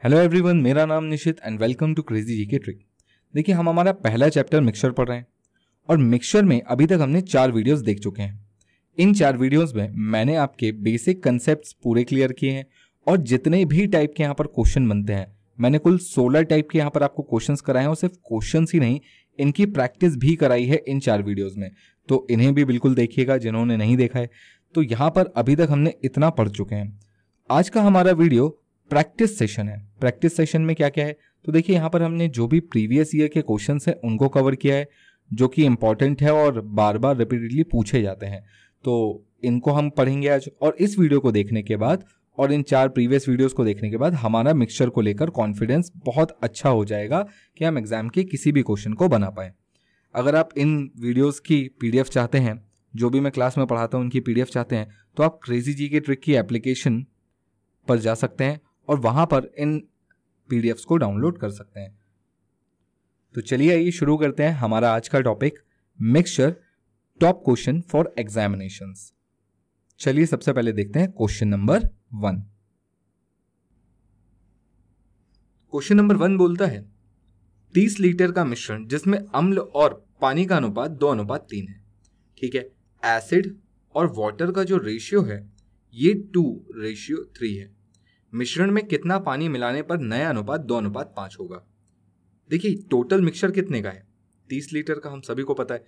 Hello everyone, मेरा नाम Nishit and welcome to crazy GK trick. देखिए, हम हमारा पहला चैप्टर मिक्सचर पढ़ रहे हैं और मिक्सचर में अभी तक हमने 4 वीडियोस देख चुके हैं। इन 4 वीडियोस में मैंने आपके बेसिक कंसेप्ट्स पूरे क्लियर किए हैं और जितने भी टाइप के यहाँ पर क्वेश्चन बनते हैं, मैंने कुल 16 टाइप के यहाँ पर आपको क्वेश्चंस कराए हैं और सिर्फ क्वेश्चंस ही नहीं, इनकी प्रैक्टिस भी कराई है इन 4 वीडियोज में। तो इन्हें भी बिल्कुल देखिएगा जिन्होंने नहीं देखा है। तो यहाँ पर अभी तक हमने इतना पढ़ चुके हैं। आज का हमारा वीडियो प्रैक्टिस सेशन है। प्रैक्टिस सेशन में क्या क्या है, तो देखिए यहाँ पर हमने जो भी प्रीवियस ईयर के क्वेश्चंस हैं उनको कवर किया है, जो कि इंपॉर्टेंट है और बार बार रिपीटेडली पूछे जाते हैं। तो इनको हम पढ़ेंगे आज। और इस वीडियो को देखने के बाद और इन 4 प्रीवियस वीडियोस को देखने के बाद हमारा मिक्सचर को लेकर कॉन्फिडेंस बहुत अच्छा हो जाएगा कि हम एग्जाम के किसी भी क्वेश्चन को बना पाए। अगर आप इन वीडियोस की पीडीएफ चाहते हैं, जो भी मैं क्लास में पढ़ाता हूँ उनकी पीडीएफ चाहते हैं, तो आप क्रेजी जीके ट्रिक की एप्लीकेशन पर जा सकते हैं और वहां पर इन पीडीएफ्स को डाउनलोड कर सकते हैं। तो चलिए आइए शुरू करते हैं हमारा आज का topic, mixture top question for examinations. चलिए सबसे पहले देखते हैं क्वेश्चन नंबर 1। क्वेश्चन नंबर 1 बोलता है 30 लीटर का मिश्रण जिसमें अम्ल और पानी का अनुपात 2:3 है। ठीक है, एसिड और वाटर का जो रेशियो है ये 2:3 है। मिश्रण में कितना पानी मिलाने पर नया अनुपात 2:5 होगा। देखिए, टोटल मिक्सचर कितने का है, 30 लीटर का, हम सभी को पता है।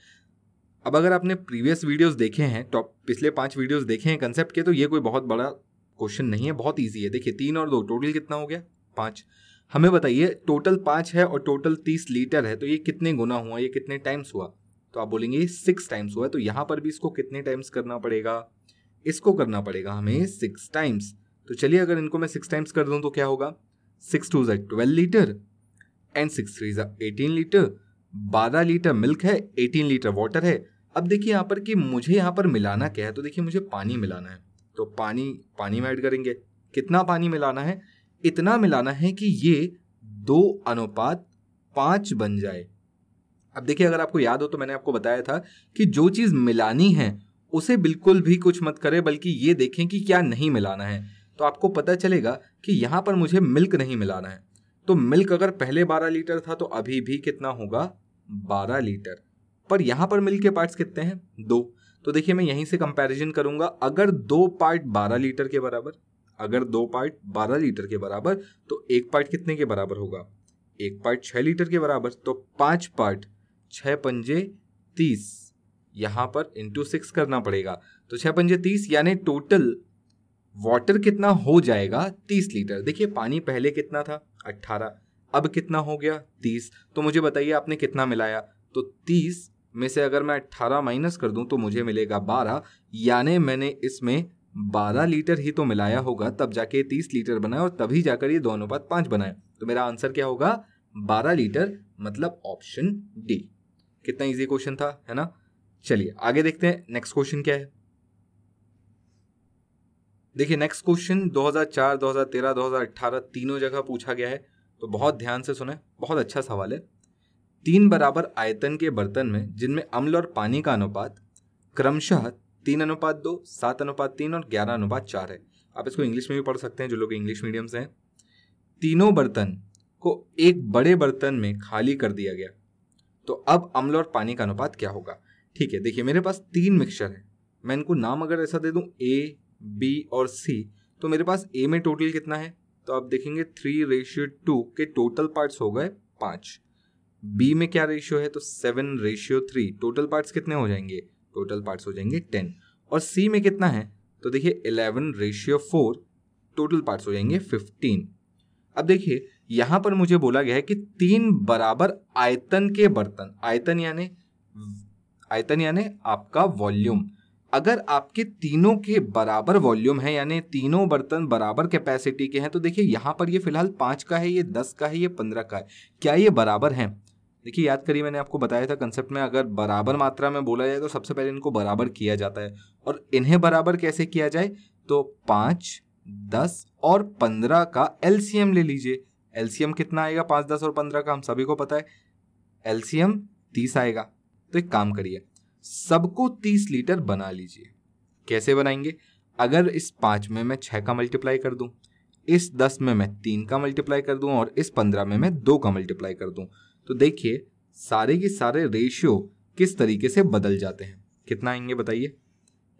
अब अगर आपने प्रीवियस वीडियोस देखे हैं, पिछले 5 वीडियोस देखे हैं कंसेप्ट के, तो ये कोई बहुत बड़ा क्वेश्चन नहीं है, बहुत ईजी है। देखिए 3 और 2 टोटल कितना हो गया, 5। हमें बताइए टोटल 5 है और टोटल 30 लीटर है, तो ये कितने गुना हुआ, ये कितने टाइम्स हुआ। तो आप बोलेंगे 6 टाइम्स हुआ है। तो यहां पर भी इसको कितने टाइम्स करना पड़ेगा, इसको करना पड़ेगा हमें 6 टाइम्स। तो चलिए अगर इनको मैं 6 टाइम्स कर दूं तो क्या होगा, 6 2 12 litre and 6 3 18 litre. 12 litre milk है, 18 लीटर वाटर है। अब देखिए यहाँ पर कि मुझे यहाँ पर मिलाना क्या है, तो देखिए मुझे पानी मिलाना है। तो पानी में ऐड करेंगे। कितना पानी मिलाना है, इतना मिलाना है कि ये 2:5 बन जाए। अब देखिए, अगर आपको याद हो तो मैंने आपको बताया था कि जो चीज मिलानी है उसे बिल्कुल भी कुछ मत करें, बल्कि ये देखें कि क्या नहीं मिलाना है। तो आपको पता चलेगा कि यहां पर मुझे मिल्क नहीं मिलाना है। तो मिल्क अगर पहले 12 लीटर था तो अभी भी कितना होगा, 12 लीटर। पर यहां पर मिल्क के पार्ट्स कितने हैं, 2। तो देखिए मैं यहीं से कंपैरिजन करूंगा। अगर 2 पार्ट 12 लीटर के बराबर, अगर 2 पार्ट 12 लीटर के बराबर, तो 1 पार्ट कितने के बराबर होगा, 1 पार्ट 6 लीटर के बराबर। तो 5 पार्ट 6 पंजे 30, यहां पर इंटू 6 करना पड़ेगा। तो 6 पंजे 30, यानी टोटल वाटर कितना हो जाएगा, 30 लीटर। देखिए पानी पहले कितना था, 18, अब कितना हो गया, 30। तो मुझे बताइए आपने कितना मिलाया। तो 30 में से अगर मैं 18 माइनस कर दूं तो मुझे मिलेगा 12, यानी मैंने इसमें 12 लीटर ही तो मिलाया होगा, तब जाके 30 लीटर बनाया और तभी जाकर ये 2:5 बनाया। तो मेरा आंसर क्या होगा, 12 लीटर, मतलब ऑप्शन डी। कितना इजी क्वेश्चन था, है ना। चलिए आगे देखते हैं नेक्स्ट क्वेश्चन क्या है। देखिए नेक्स्ट क्वेश्चन 2004, 2013, 2018 तीनों जगह पूछा गया है, तो बहुत ध्यान से सुने, बहुत अच्छा सवाल है। 3 बराबर आयतन के बर्तन में जिनमें अम्ल और पानी का अनुपात क्रमशः 3:2, 7:3 और 11:4 है। आप इसको इंग्लिश में भी पढ़ सकते हैं, जो लोग इंग्लिश मीडियम से हैं। तीनों बर्तन को एक बड़े बर्तन में खाली कर दिया गया, तो अब अम्ल और पानी का अनुपात क्या होगा। ठीक है, देखिए मेरे पास 3 मिक्सचर है, मैं इनको नाम अगर ऐसा दे दूं A, B और C, तो मेरे पास A में टोटल कितना है, तो आप देखेंगे 3:2 के टोटल पार्ट्स हो गए 5। B में क्या रेशियो है, तो 7:3, टोटल पार्ट्स कितने हो जाएंगे, टोटल पार्ट्स हो जाएंगे 10। और C में कितना है, तो देखिए 11:4, टोटल पार्ट्स हो जाएंगे 15। अब देखिए यहां पर मुझे बोला गया है कि 3 बराबर आयतन के बर्तन, आयतन यानी आपका वॉल्यूम। अगर आपके तीनों के बराबर वॉल्यूम है, यानी तीनों बर्तन बराबर कैपेसिटी के हैं, तो देखिए यहां पर ये फिलहाल 5 का है, ये 10 का है, ये 15 का है, क्या ये बराबर हैं। देखिए याद करिए, मैंने आपको बताया था कंसेप्ट में, अगर बराबर मात्रा में बोला जाए तो सबसे पहले इनको बराबर किया जाता है। और इन्हें बराबर कैसे किया जाए, तो 5, 10 और 15 का एलसीएम ले लीजिए। एलसीएम कितना आएगा, 5, 10 और 15 का हम सभी को पता है, एलसीएम 30 आएगा। तो एक काम करिए, सबको 30 लीटर बना लीजिए। कैसे बनाएंगे, अगर इस 5 में मैं 6 का मल्टीप्लाई कर दूं, इस 10 में मैं 3 का मल्टीप्लाई कर दूं और इस 15 में मैं 2 का मल्टीप्लाई कर दूं, तो देखिए सारे के सारे रेशियो किस तरीके से बदल जाते हैं। कितना आएंगे बताइए?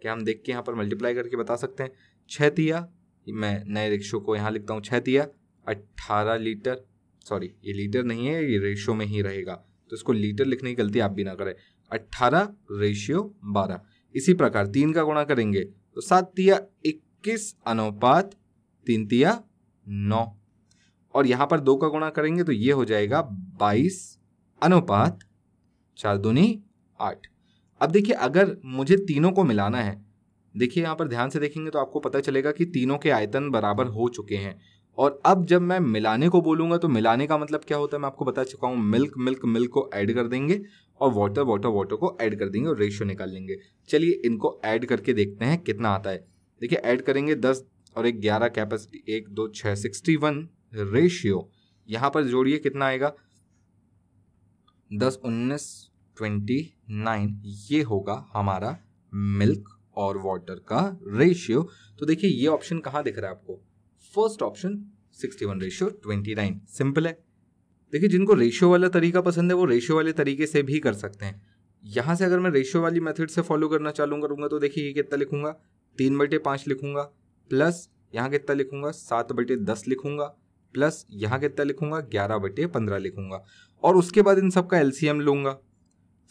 क्या हम देख के यहाँ पर मल्टीप्लाई करके बता सकते हैं? 6 तिया, मैं नए रेशियो को यहाँ लिखता हूँ, 6 तिया 18 लीटर, सॉरी ये लीटर नहीं है, ये रेशियो में ही रहेगा, तो इसको लीटर लिखने की गलती आप भी ना करें। 18:12। इसी प्रकार 3 का गुणा करेंगे तो 7 तिया 21 अनुपात 3 तिया 9, और यहाँ पर 2 का गुणा करेंगे तो ये हो जाएगा 22 अनुपात 4 दूनी 8। अब देखिए अगर मुझे तीनों को मिलाना है, देखिए यहाँ पर ध्यान से देखेंगे तो आपको पता चलेगा कि तीनों के आयतन बराबर हो चुके हैं। और अब जब मैं मिलाने को बोलूंगा तो मिलाने का मतलब क्या होता है मैं आपको बता चुका हूँ। मिल्क मिल्क मिल्क को ऐड कर देंगे और वाटर वाटर वाटर को ऐड कर देंगे और रेशियो निकाल लेंगे। चलिए इनको ऐड करके देखते हैं कितना आता है। देखिए ऐड करेंगे 10 और 11 कैपेसिटी, 1 2 6 61 रेशियो। यहाँ पर जोड़िए कितना आएगा, 10 19 29, ये होगा हमारा मिल्क और वाटर का रेशियो। तो देखिए ये ऑप्शन कहाँ दिख रहा है आपको? First option 61:29। सिंपल है। देखिए जिनको रेशियो वाला तरीका पसंद है वो रेशियो वाले तरीके से भी कर सकते हैं। यहाँ से अगर मैं रेशियो वाली मेथड से फॉलो करना चालू करूंगा तो देखिए ये कितना लिखूंगा, 3/5 लिखूंगा, प्लस यहाँ कितना लिखूंगा, 7/10 लिखूंगा, प्लस यहाँ कितना लिखूंगा, 11/15 लिखूंगा, और उसके बाद इन सब का एलसीएम लूंगा।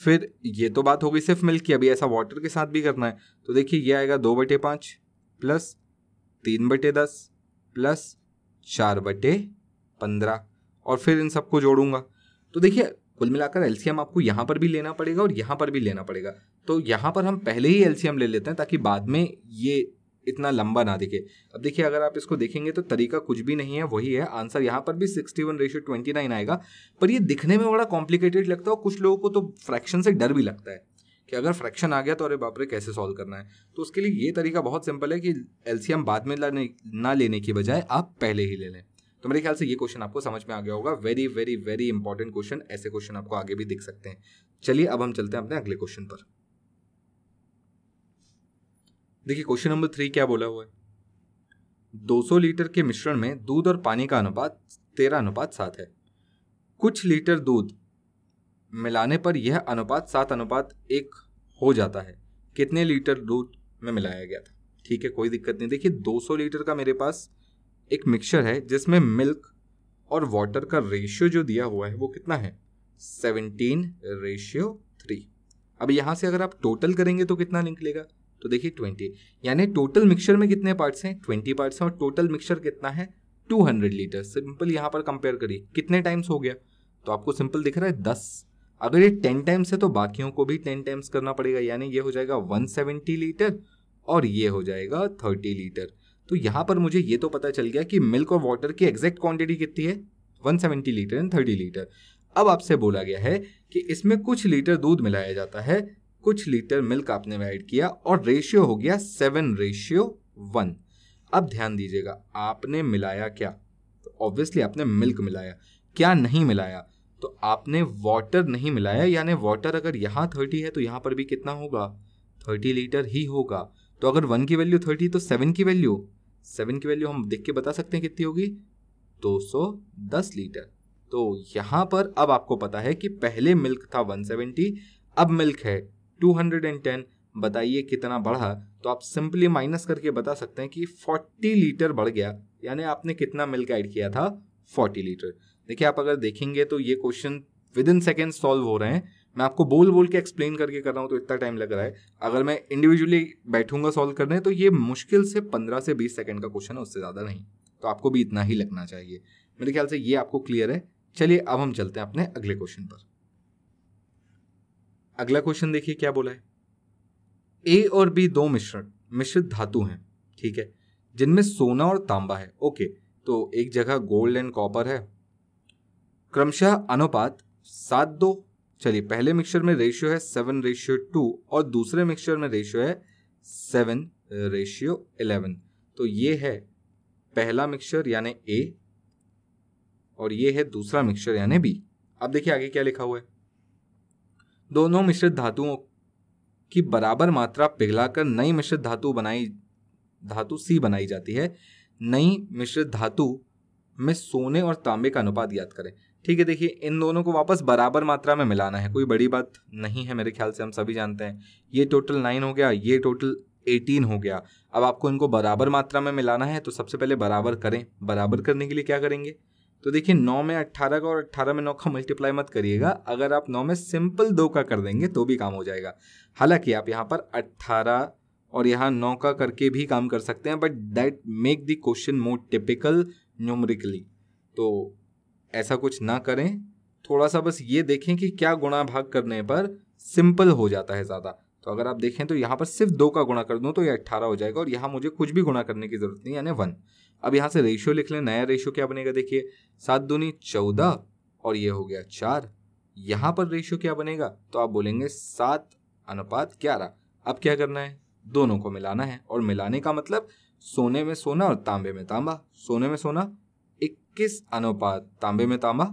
फिर ये तो बात हो गई सिर्फ मिल्क की, अभी ऐसा वाटर के साथ भी करना है। तो देखिए ये आएगा 2/5 प्लस 3/10 प्लस 4/15, और फिर इन सबको जोड़ूंगा। तो देखिए कुल मिलाकर एलसीएम आपको यहाँ पर भी लेना पड़ेगा और यहाँ पर भी लेना पड़ेगा। तो यहाँ पर हम पहले ही एलसीएम ले लेते हैं ताकि बाद में ये इतना लंबा ना दिखे। अब देखिए अगर आप इसको देखेंगे तो तरीका कुछ भी नहीं है, वही है आंसर। यहाँ पर भी 61:29 आएगा, पर ये दिखने में बड़ा कॉम्प्लिकेटेड लगता है और कुछ लोगों को तो फ्रैक्शन से डर भी लगता है कि अगर फ्रैक्शन आ गया तो अरे बाप रे कैसे सॉल्व करना है। तो उसके लिए ये तरीका बहुत सिंपल है कि एलसीएम बाद में ना लेने की बजाय आप पहले ही ले लें। तो मेरे ख्याल से ये क्वेश्चन आपको समझ में आ गया होगा। Very very very important question, ऐसे क्वेश्चन आपको आगे भी दिख सकते हैं। चलिए अब हम चलते हैं अपने अगले क्वेश्चन पर। देखिए क्वेश्चन नंबर 3 क्या बोला हुआ है, 200 लीटर के मिश्रण में दूध और पानी का अनुपात 13:7 है। कुछ लीटर दूध मिलाने पर यह अनुपात 7:1 हो जाता है। कितने लीटर दूध में मिलाया गया था? ठीक है कोई दिक्कत नहीं। देखिए 200 लीटर का मेरे पास एक मिक्सचर है जिसमें मिल्क और वाटर का रेशियो जो दिया हुआ है वो कितना है, 17:3। अब यहां से अगर आप टोटल करेंगे तो कितना निकलेगा, तो देखिए 20, यानी टोटल मिक्सचर में कितने पार्ट्स हैं, 20 पार्ट्स हैं, और टोटल मिक्सचर कितना है, 200 लीटर। सिंपल यहाँ पर कंपेयर करिए कितने टाइम्स हो गया, तो आपको सिंपल दिख रहा है 10। अगर ये 10 टाइम्स है तो बाकियों को भी 10 टाइम्स करना पड़ेगा, यानी ये हो जाएगा 170 लीटर और ये हो जाएगा 30 लीटर। तो यहाँ पर मुझे ये तो पता चल गया कि मिल्क और वाटर की एग्जैक्ट क्वांटिटी कितनी है, 170 लीटर एंड 30 लीटर। अब आपसे बोला गया है कि इसमें कुछ लीटर दूध मिलाया जाता है, कुछ लीटर मिल्क आपने ऐड किया और रेशियो हो गया 7:1। अब ध्यान दीजिएगा आपने मिलाया क्या, तो ऑब्वियसली आपने मिल्क मिलाया। क्या नहीं मिलाया, तो आपने वाटर नहीं मिलाया, यानी वाटर अगर यहाँ 30 है तो यहाँ पर भी कितना होगा, 30 लीटर ही होगा। तो अगर 1 की वैल्यू 30 तो 7 की वैल्यू हम देख के बता सकते हैं कितनी होगी, 210 लीटर। तो यहाँ पर अब आपको पता है कि पहले मिल्क था 170, अब मिल्क है 210। बताइए कितना बढ़ा, तो आप सिंपली माइनस करके बता सकते हैं कि 40 लीटर बढ़ गया, यानी आपने कितना मिल्क ऐड किया था, 40 लीटर। देखिए आप अगर देखेंगे तो ये question with in second solve हो रहे हैं। मैं आपको बोल के एक्सप्लेन करके कर रहा हूँ तो इतना टाइम लग रहा है। अगर मैं इंडिविजुअली बैठूंगा सॉल्व करने तो ये मुश्किल से 15 से 20 सेकंड का क्वेश्चन है, उससे ज़्यादा नहीं। तो आपको भी इतना ही लगना चाहिए। मेरे ख्याल से ये आपको क्लियर है। चलिए अब हम चलते हैं अपने अगले क्वेश्चन पर। अगला क्वेश्चन देखिए क्या बोला है, ए और बी दो मिश्रित धातु हैं, ठीक है, जिनमें सोना और तांबा है। ओके, तो एक जगह गोल्ड एंड कॉपर है, क्रमशः अनुपात 7:2। चलिए पहले मिक्सचर में रेशियो है 7:2 और दूसरे मिक्सचर में रेशियो है 7:11। तो ये है पहला मिक्सचर यानी ए और ये है दूसरा मिक्सचर यानी बी। अब देखिए आगे क्या लिखा हुआ है, दोनों मिश्रित धातुओं की बराबर मात्रा पिघलाकर नई मिश्रित धातु सी बनाई जाती है, नई मिश्रित धातु में सोने और तांबे का अनुपात ज्ञात करें। ठीक है, देखिए इन दोनों को वापस बराबर मात्रा में मिलाना है, कोई बड़ी बात नहीं है मेरे ख्याल से, हम सभी जानते हैं। ये टोटल 9 हो गया, ये टोटल 18 हो गया। अब आपको इनको बराबर मात्रा में मिलाना है, तो सबसे पहले बराबर करें। बराबर करने के लिए क्या करेंगे, तो देखिए 9 में 18 का और 18 में 9 का मल्टीप्लाई मत करिएगा। अगर आप 9 में सिंपल 2 का कर देंगे तो भी काम हो जाएगा। हालांकि आप यहाँ पर 18 और यहाँ 9 का करके भी काम कर सकते हैं, but that make the question more typical numerically. तो ऐसा कुछ ना करें, थोड़ा सा बस ये देखें कि क्या गुणा भाग करने पर सिंपल हो जाता है ज़्यादा। तो अगर आप देखें तो यहाँ पर सिर्फ 2 का गुणा कर दूँ तो ये 18 हो जाएगा, और यहाँ मुझे कुछ भी गुणा करने की जरूरत नहीं, यानी 1। अब यहाँ से रेशियो लिख लें। नया रेशियो क्या बनेगा, देखिए 7 दूनी 14 और ये हो गया 4। यहाँ पर रेशियो क्या बनेगा, तो आप बोलेंगे 7:11। अब क्या करना है, दोनों को मिलाना है, और मिलाने का मतलब सोने में सोना और तांबे में तांबा। सोने में सोना 21 अनुपात तांबे में तांबा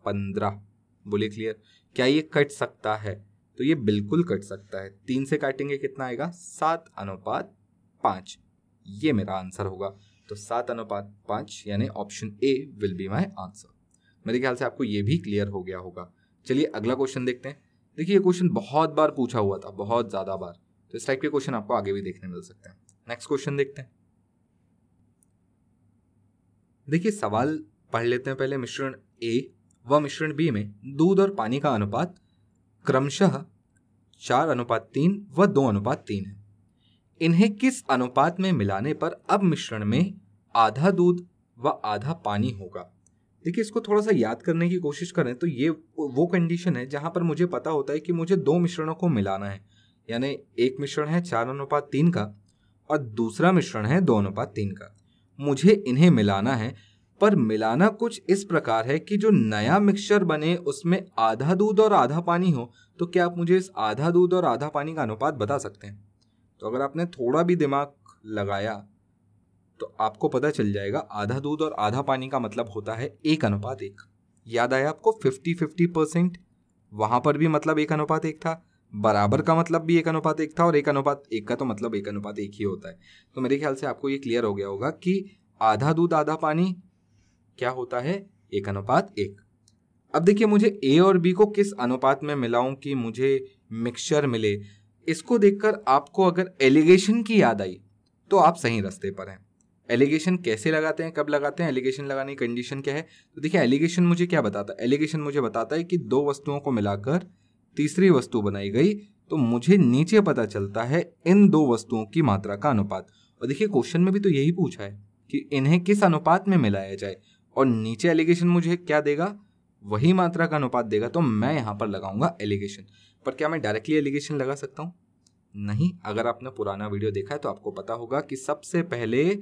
15। बोलिए क्लियर। क्या ये कट सकता है, तो ये बिल्कुल कट सकता है। 3 से काटेंगे कितना आएगा, 7:5। ये मेरा आंसर होगा। तो 7:5 यानी option A will be my answer. मेरे ख्याल से आपको ये भी क्लियर हो गया होगा। चलिए अगला क्वेश्चन देखते हैं। देखिए ये क्वेश्चन बहुत बार पूछा हुआ था, बहुत ज्यादा बार, तो इस टाइप के क्वेश्चन आपको आगे भी देखने मिल सकते हैं। नेक्स्ट क्वेश्चन देखते हैं। देखिए सवाल पढ़ लेते हैं पहले। मिश्रण ए व मिश्रण बी में दूध और पानी का अनुपात क्रमशः 4:3 व 2:3 है। इन्हें किस अनुपात में मिलाने पर अब मिश्रण में आधा दूध व आधा पानी होगा। देखिए इसको थोड़ा सा याद करने की कोशिश करें तो ये वो कंडीशन है जहां पर मुझे पता होता है कि मुझे 2 मिश्रणों को मिलाना है। यानी एक मिश्रण है 4:3 का और दूसरा मिश्रण है 2:3 का। मुझे इन्हें मिलाना है, पर मिलाना कुछ इस प्रकार है कि जो नया मिक्सचर बने उसमें आधा दूध और आधा पानी हो। तो क्या आप मुझे इस आधा दूध और आधा पानी का अनुपात बता सकते हैं? तो अगर आपने थोड़ा भी दिमाग लगाया तो आपको पता चल जाएगा। आधा दूध और आधा पानी का मतलब होता है 1:1। याद आया आपको 50-50%? वहां पर भी मतलब 1:1 था, बराबर का मतलब भी 1:1 था, और 1:1 का तो मतलब 1:1 ही होता है। तो मेरे ख्याल से आपको ये क्लियर हो गया होगा कि आधा दूध आधा पानी क्या होता है, 1:1। अब देखिए मुझे ए और बी को किस अनुपात में मिलाऊं कि मुझे मिक्सचर मिले। इसको देखकर आपको अगर एलिगेशन की याद आई तो आप सही रास्ते पर हैं। एलिगेशन कैसे लगाते हैं, कब लगाते हैं, एलिगेशन लगाने की कंडीशन क्या है? तो देखिए एलिगेशन मुझे क्या बताता है, एलिगेशन मुझे बताता है कि 2 वस्तुओं को मिलाकर तीसरी वस्तु बनाई गई, तो मुझे नीचे पता चलता है इन 2 वस्तुओं की मात्रा का अनुपात। और देखिए क्वेश्चन में भी तो यही पूछा है कि इन्हें किस अनुपात में मिलाया जाए, और नीचे एलिगेशन मुझे क्या देगा, वही मात्रा का अनुपात देगा। तो मैं यहाँ पर लगाऊंगा एलिगेशन। पर क्या मैं डायरेक्टली एलिगेशन लगा सकता हूँ? नहीं। अगर आपने पुराना वीडियो देखा है तो आपको पता होगा कि सबसे पहले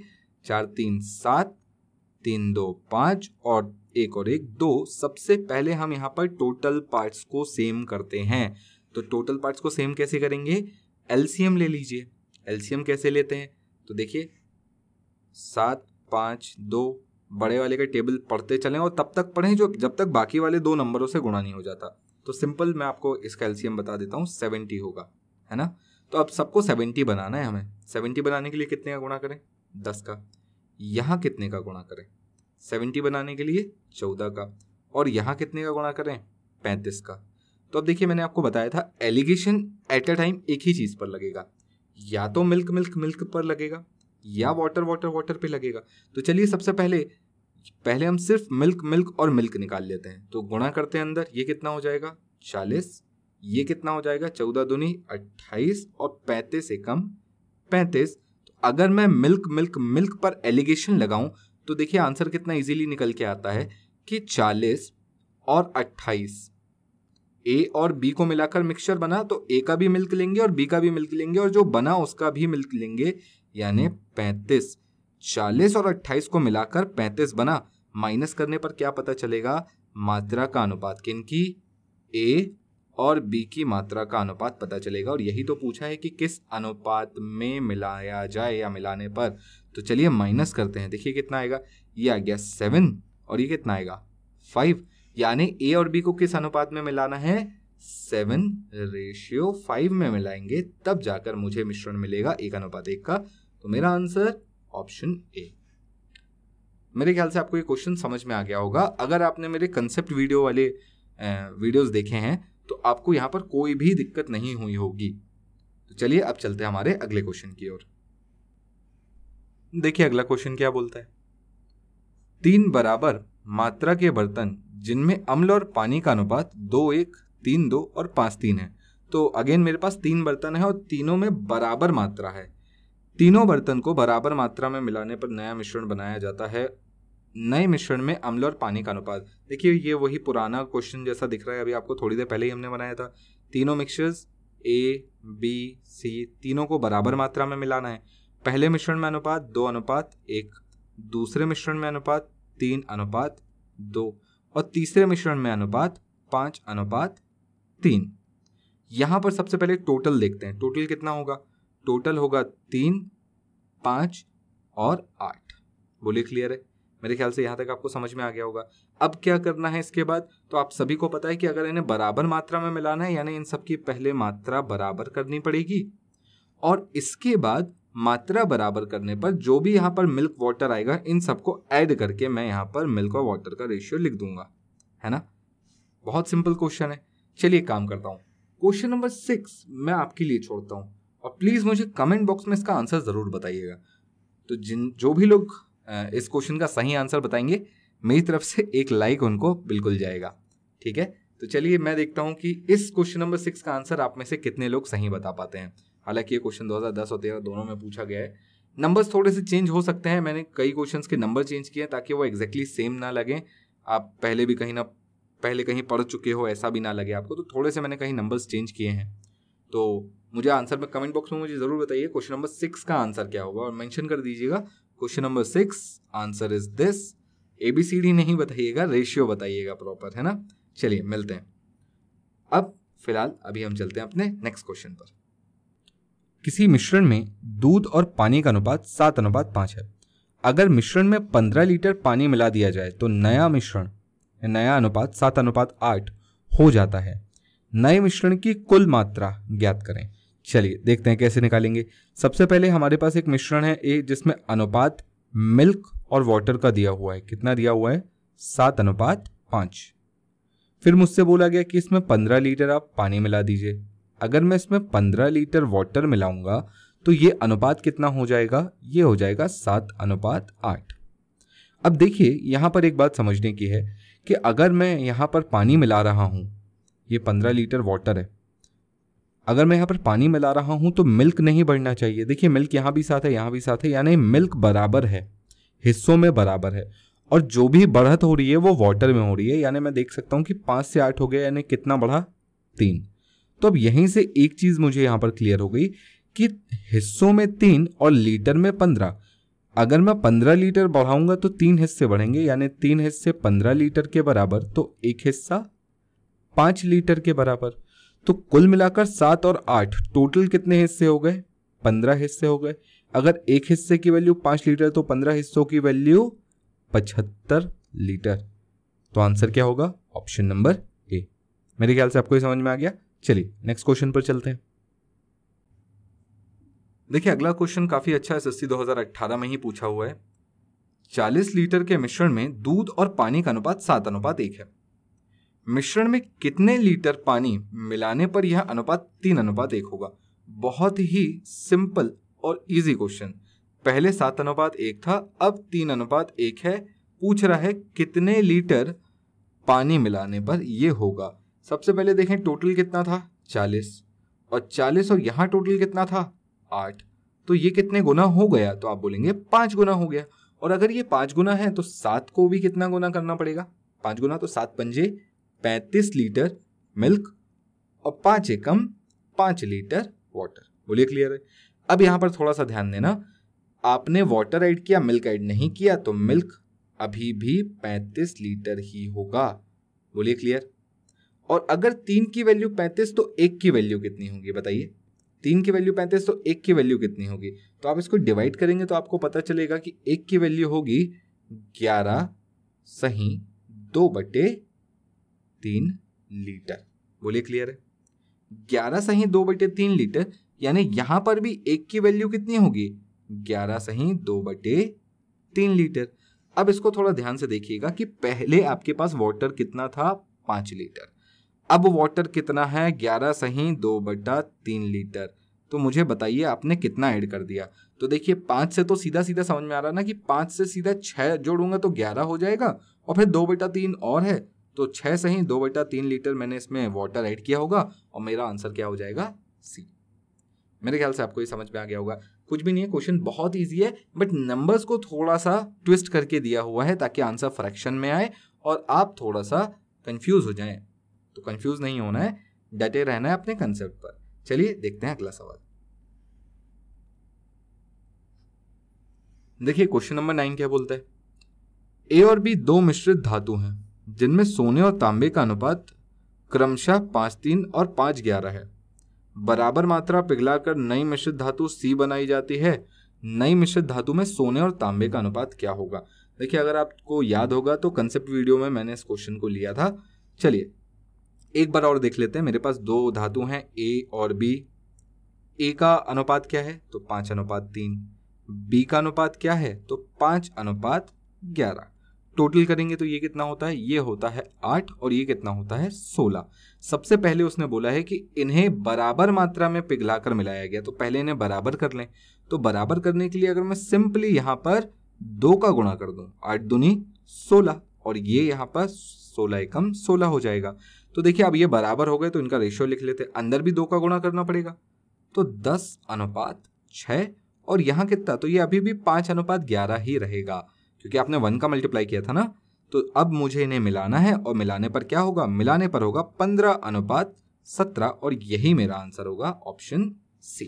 4 3 7, 3 2 5 और 1 और 1 2, सबसे पहले हम यहाँ पर टोटल पार्ट्स को सेम करते हैं। तो टोटल पार्ट्स को सेम कैसे करेंगे, एलसीएम ले लीजिए। एलसीएम कैसे लेते हैं, तो देखिए 7 5 2, बड़े वाले का टेबल पढ़ते चलें और तब तक पढ़ें जब तक बाकी वाले 2 नंबरों से गुणा नहीं हो जाता। तो सिंपल मैं आपको इसका एलसीएम बता देता हूँ, 70 होगा, है ना। तो अब सबको 70 बनाना है हमें। 70 बनाने के लिए कितने का गुणा करें, 10 का। यहाँ कितने का गुणा करें, 70 बनाने के लिए 14 का। और यहाँ कितने का गुणा करें, 35 का। तो अब देखिए मैंने आपको बताया था एलिगेशन एट अ टाइम एक ही चीज पर लगेगा, या तो मिल्क मिल्क मिल्क पर लगेगा या वाटर वाटर वाटर पे लगेगा। तो चलिए सबसे पहले हम सिर्फ मिल्क मिल्क और मिल्क निकाल लेते हैं। तो गुणा करते हैं अंदर, ये कितना हो जाएगा 40, ये कितना हो जाएगा 14 दूनी 28 और 35 एकम 35। तो अगर मैं मिल्क मिल्क मिल्क पर एलिगेशन लगाऊं तो देखिए आंसर कितना इजीली निकल के आता है कि 40 और 28, ए और बी को मिलाकर मिक्सचर बना, तो ए का भी मिल्क लेंगे और बी का भी मिल्क लेंगे और जो बना उसका भी मिल्क लेंगे, यानी 35। 40 और 28 को मिलाकर 35 बना। माइनस करने पर क्या पता चलेगा, मात्रा का अनुपात, किनकी, ए और बी की मात्रा का अनुपात पता चलेगा। और यही तो पूछा है कि किस अनुपात में मिलाया जाए या मिलाने पर। तो चलिए माइनस करते हैं, देखिए कितना आएगा, ये आ गया 7 और ये कितना आएगा 5। यानी ए और बी को किस अनुपात में मिलाना है, 7:5 में मिलाएंगे, तब जाकर मुझे मिश्रण मिलेगा 1:1 का। तो मेरा आंसर ऑप्शन ए। मेरे ख्याल से आपको ये क्वेश्चन समझ में आ गया होगा। अगर आपने मेरे कंसेप्ट वीडियो वाले वीडियोस देखे हैं तो आपको यहाँ पर कोई भी दिक्कत नहीं हुई होगी। तो चलिए अब चलते हैं हमारे अगले क्वेश्चन की ओर। देखिए अगला क्वेश्चन क्या बोलता है, 3 बराबर मात्रा के बर्तन जिनमें अम्ल और पानी का अनुपात 2:1, 3:2 और 5:3 है। तो अगेन मेरे पास 3 बर्तन है और तीनों में बराबर मात्रा है। तीनों बर्तन को बराबर मात्रा में मिलाने पर नया मिश्रण बनाया जाता है। नए मिश्रण में अम्ल और पानी का अनुपात, देखिए ये वही पुराना क्वेश्चन जैसा दिख रहा है, अभी आपको थोड़ी देर पहले ही हमने बनाया था। तीनों मिक्सचर्स A, B, C तीनों को बराबर मात्रा में मिलाना है। पहले मिश्रण में अनुपात 2:1, दूसरे मिश्रण में अनुपात 3:2 और तीसरे मिश्रण में अनुपात 5:3। यहां पर सबसे पहले टोटल देखते हैं, टोटल कितना होगा। टोटल होगा 3, 5 और 8। बोलिए क्लियर है। मेरे ख्याल से यहां तक आपको समझ में आ गया होगा। अब क्या करना है इसके बाद, तो आप सभी को पता है कि अगर इन्हें बराबर मात्रा में मिलाना है यानी इन सबकी पहले मात्रा बराबर करनी पड़ेगी और इसके बाद मात्रा बराबर करने पर जो भी यहाँ पर मिल्क वाटर आएगा इन सबको ऐड करके मैं यहाँ पर मिल्क और वाटर का रेशियो लिख दूंगा, है ना। बहुत सिंपल क्वेश्चन है। चलिए काम करता हूँ। क्वेश्चन नंबर 6 मैं आपके लिए छोड़ता हूँ और प्लीज मुझे कमेंट बॉक्स में इसका आंसर जरूर बताइएगा। तो जो भी लोग इस क्वेश्चन का सही आंसर बताएंगे मेरी तरफ से एक लाइक उनको बिल्कुल जाएगा, ठीक है। तो चलिए मैं देखता हूँ कि इस क्वेश्चन नंबर 6 का आंसर आप में से कितने लोग सही बता पाते हैं। हालांकि ये क्वेश्चन 2010 और 13 दोनों में पूछा गया है। नंबर्स थोड़े से चेंज हो सकते हैं, मैंने कई क्वेश्चंस के नंबर चेंज किए हैं ताकि वो एग्जैक्टली सेम ना लगे। आप पहले भी कहीं पढ़ चुके हो ऐसा भी ना लगे आपको, तो थोड़े से मैंने कहीं नंबर्स चेंज किए हैं। तो मुझे आंसर में कमेंट बॉक्स में मुझे जरूर बताइए क्वेश्चन नंबर 6 का आंसर क्या होगा और मेंशन कर दीजिएगा question number 6 answer is this. ABCD नहीं बताइएगा, रेशियो बताइएगा प्रॉपर, है ना। चलिए मिलते हैं। अब फिलहाल अभी हम चलते हैं अपने नेक्स्ट क्वेश्चन पर। किसी मिश्रण में दूध और पानी का अनुपात 7:5 है। अगर मिश्रण में 15 लीटर पानी मिला दिया जाए तो नया अनुपात 7:8 हो जाता है। नए मिश्रण की कुल मात्रा ज्ञात करें। चलिए देखते हैं कैसे निकालेंगे। सबसे पहले हमारे पास एक मिश्रण है A जिसमें अनुपात मिल्क और वाटर का दिया हुआ है। कितना दिया हुआ है? 7:5। फिर मुझसे बोला गया कि इसमें 15 लीटर आप पानी मिला दीजिए। अगर मैं इसमें 15 लीटर वाटर मिलाऊंगा तो ये अनुपात कितना हो जाएगा? ये हो जाएगा 7:8। अब देखिए यहां पर एक बात समझने की है कि अगर मैं यहां पर पानी मिला रहा हूं, ये 15 लीटर वाटर है, अगर मैं यहां पर पानी मिला रहा हूं तो मिल्क नहीं बढ़ना चाहिए। देखिए मिल्क यहां भी साथ है, यहां भी साथ है, यानी मिल्क बराबर है, हिस्सों में बराबर है और जो भी बढ़त हो रही है वो वाटर में हो रही है। यानी मैं देख सकता हूं कि 5 से 8 हो गया, यानी कितना बढ़ा? 3। तो अब यहीं से एक चीज मुझे यहां पर क्लियर हो गई कि हिस्सों में 3 और लीटर में 15। अगर मैं 15 लीटर बढ़ाऊंगा तो 3 हिस्से बढ़ेंगे, यानी 3 हिस्से 15 लीटर के बराबर, तो एक हिस्सा 5 लीटर के बराबर। तो कुल मिलाकर 7 और 8 टोटल कितने हिस्से हो गए? 15 हिस्से हो गए। अगर एक हिस्से की वैल्यू 5 लीटर तो 15 हिस्सों की वैल्यू 75 लीटर। तो आंसर क्या होगा? Option number A. मेरे ख्याल से आपको ये समझ में आ गया। चलिए नेक्स्ट क्वेश्चन पर चलते हैं। देखिए अगला क्वेश्चन काफी अच्छा है, SSC 2018 में ही पूछा हुआ है। 40 लीटर के मिश्रण में दूध और पानी का अनुपात 7:1 है। मिश्रण में कितने लीटर पानी मिलाने पर यह अनुपात 3:1 होगा? बहुत ही सिंपल और इजी क्वेश्चन। पहले 7:1 था, अब 3:1 है। पूछ रहा है कितने लीटर पानी मिलाने पर यह होगा। सबसे पहले देखें टोटल कितना था? 40 और यहां टोटल कितना था? 8। तो ये कितने गुना हो गया? तो आप बोलेंगे 5 गुना हो गया। और अगर ये 5 गुना है तो 7 को भी कितना गुना करना पड़ेगा? 5 गुना, तो 7 पंजे 35 लीटर मिल्क और 5 एकम 5 लीटर वाटर। बोलिए क्लियर है। अब यहां पर थोड़ा सा ध्यान देना, आपने वाटर ऐड किया, मिल्क ऐड नहीं किया, तो मिल्क अभी भी 35 लीटर ही होगा। बोलिए क्लियर। और अगर 3 की वैल्यू 35 तो 1 की वैल्यू कितनी होगी बताइए? 3 की वैल्यू 35 तो 1 की वैल्यू कितनी होगी? तो आप इसको डिवाइड करेंगे तो आपको पता चलेगा कि 1 की वैल्यू होगी 11 सही 2/3 लीटर। बोलिए क्लियर है। 11 सही 2/3 लीटर, यानी यहां पर भी 1 की वैल्यू कितनी होगी? 11 सही 2/3 लीटर। अब इसको थोड़ा ध्यान से देखिएगा कि पहले आपके पास वाटर कितना था, 5 लीटर। अब वाटर कितना है, 11 सही 2/3 लीटर। तो मुझे बताइए आपने कितना ऐड कर दिया। तो देखिए 5 से तो सीधा सीधा समझ में आ रहा ना कि 5 से सीधा 6 जोड़ूंगा तो 11 हो जाएगा, और फिर 2/3 और है, तो 6 सही 2/3 लीटर मैंने इसमें वाटर ऐड किया होगा, और मेरा आंसर क्या हो जाएगा, सी। मेरे ख्याल से आपको ये समझ में आ गया होगा। कुछ भी नहीं है, क्वेश्चन बहुत ईजी है, बट नंबर्स को थोड़ा सा ट्विस्ट करके दिया हुआ है ताकि आंसर फ्रैक्शन में आए और आप थोड़ा सा कंफ्यूज हो जाएं। तो कंफ्यूज नहीं होना है, डटे रहना है अपने कंसेप्ट पर। चलिए देखते हैं अगला सवाल। देखिए क्वेश्चन नंबर 9 क्या बोलता है। ए और बी 2 मिश्रित धातु हैं जिनमें सोने और तांबे का अनुपात क्रमशः 5:3 और 5:11 है। बराबर मात्रा पिघलाकर नई मिश्रित धातु सी बनाई जाती है। नई मिश्रित धातु में सोने और तांबे का अनुपात क्या होगा। देखिए अगर आपको याद होगा तो कंसेप्ट वीडियो में मैंने इस क्वेश्चन को लिया था। चलिए एक बार और देख लेते हैं। मेरे पास 2 धातु हैं ए और बी। ए का अनुपात क्या है, तो 5:3। बी का अनुपात क्या है, तो 5:11। टोटल करेंगे तो ये कितना होता है, ये होता है 8, और ये कितना होता है 16। सबसे पहले उसने बोला है कि इन्हें बराबर मात्रा में पिघलाकर मिलाया गया, तो पहले इन्हें बराबर कर लें। तो बराबर करने के लिए अगर मैं सिंपली यहाँ पर 2 का गुणा कर दूं, 8 दूनी 16, और ये यहाँ पर 16 एकम 16 हो जाएगा। तो देखिए अब ये बराबर हो गए तो इनका रेशियो लिख लेते हैं। अंदर भी 2 का गुणा करना पड़ेगा, तो 10:6, और यहाँ कितना, तो ये अभी भी 5:11 ही रहेगा क्योंकि आपने 1 का मल्टीप्लाई किया था ना। तो अब मुझे इन्हें मिलाना है, और मिलाने पर क्या होगा, मिलाने पर होगा 15:17, और यही मेरा आंसर होगा ऑप्शन सी।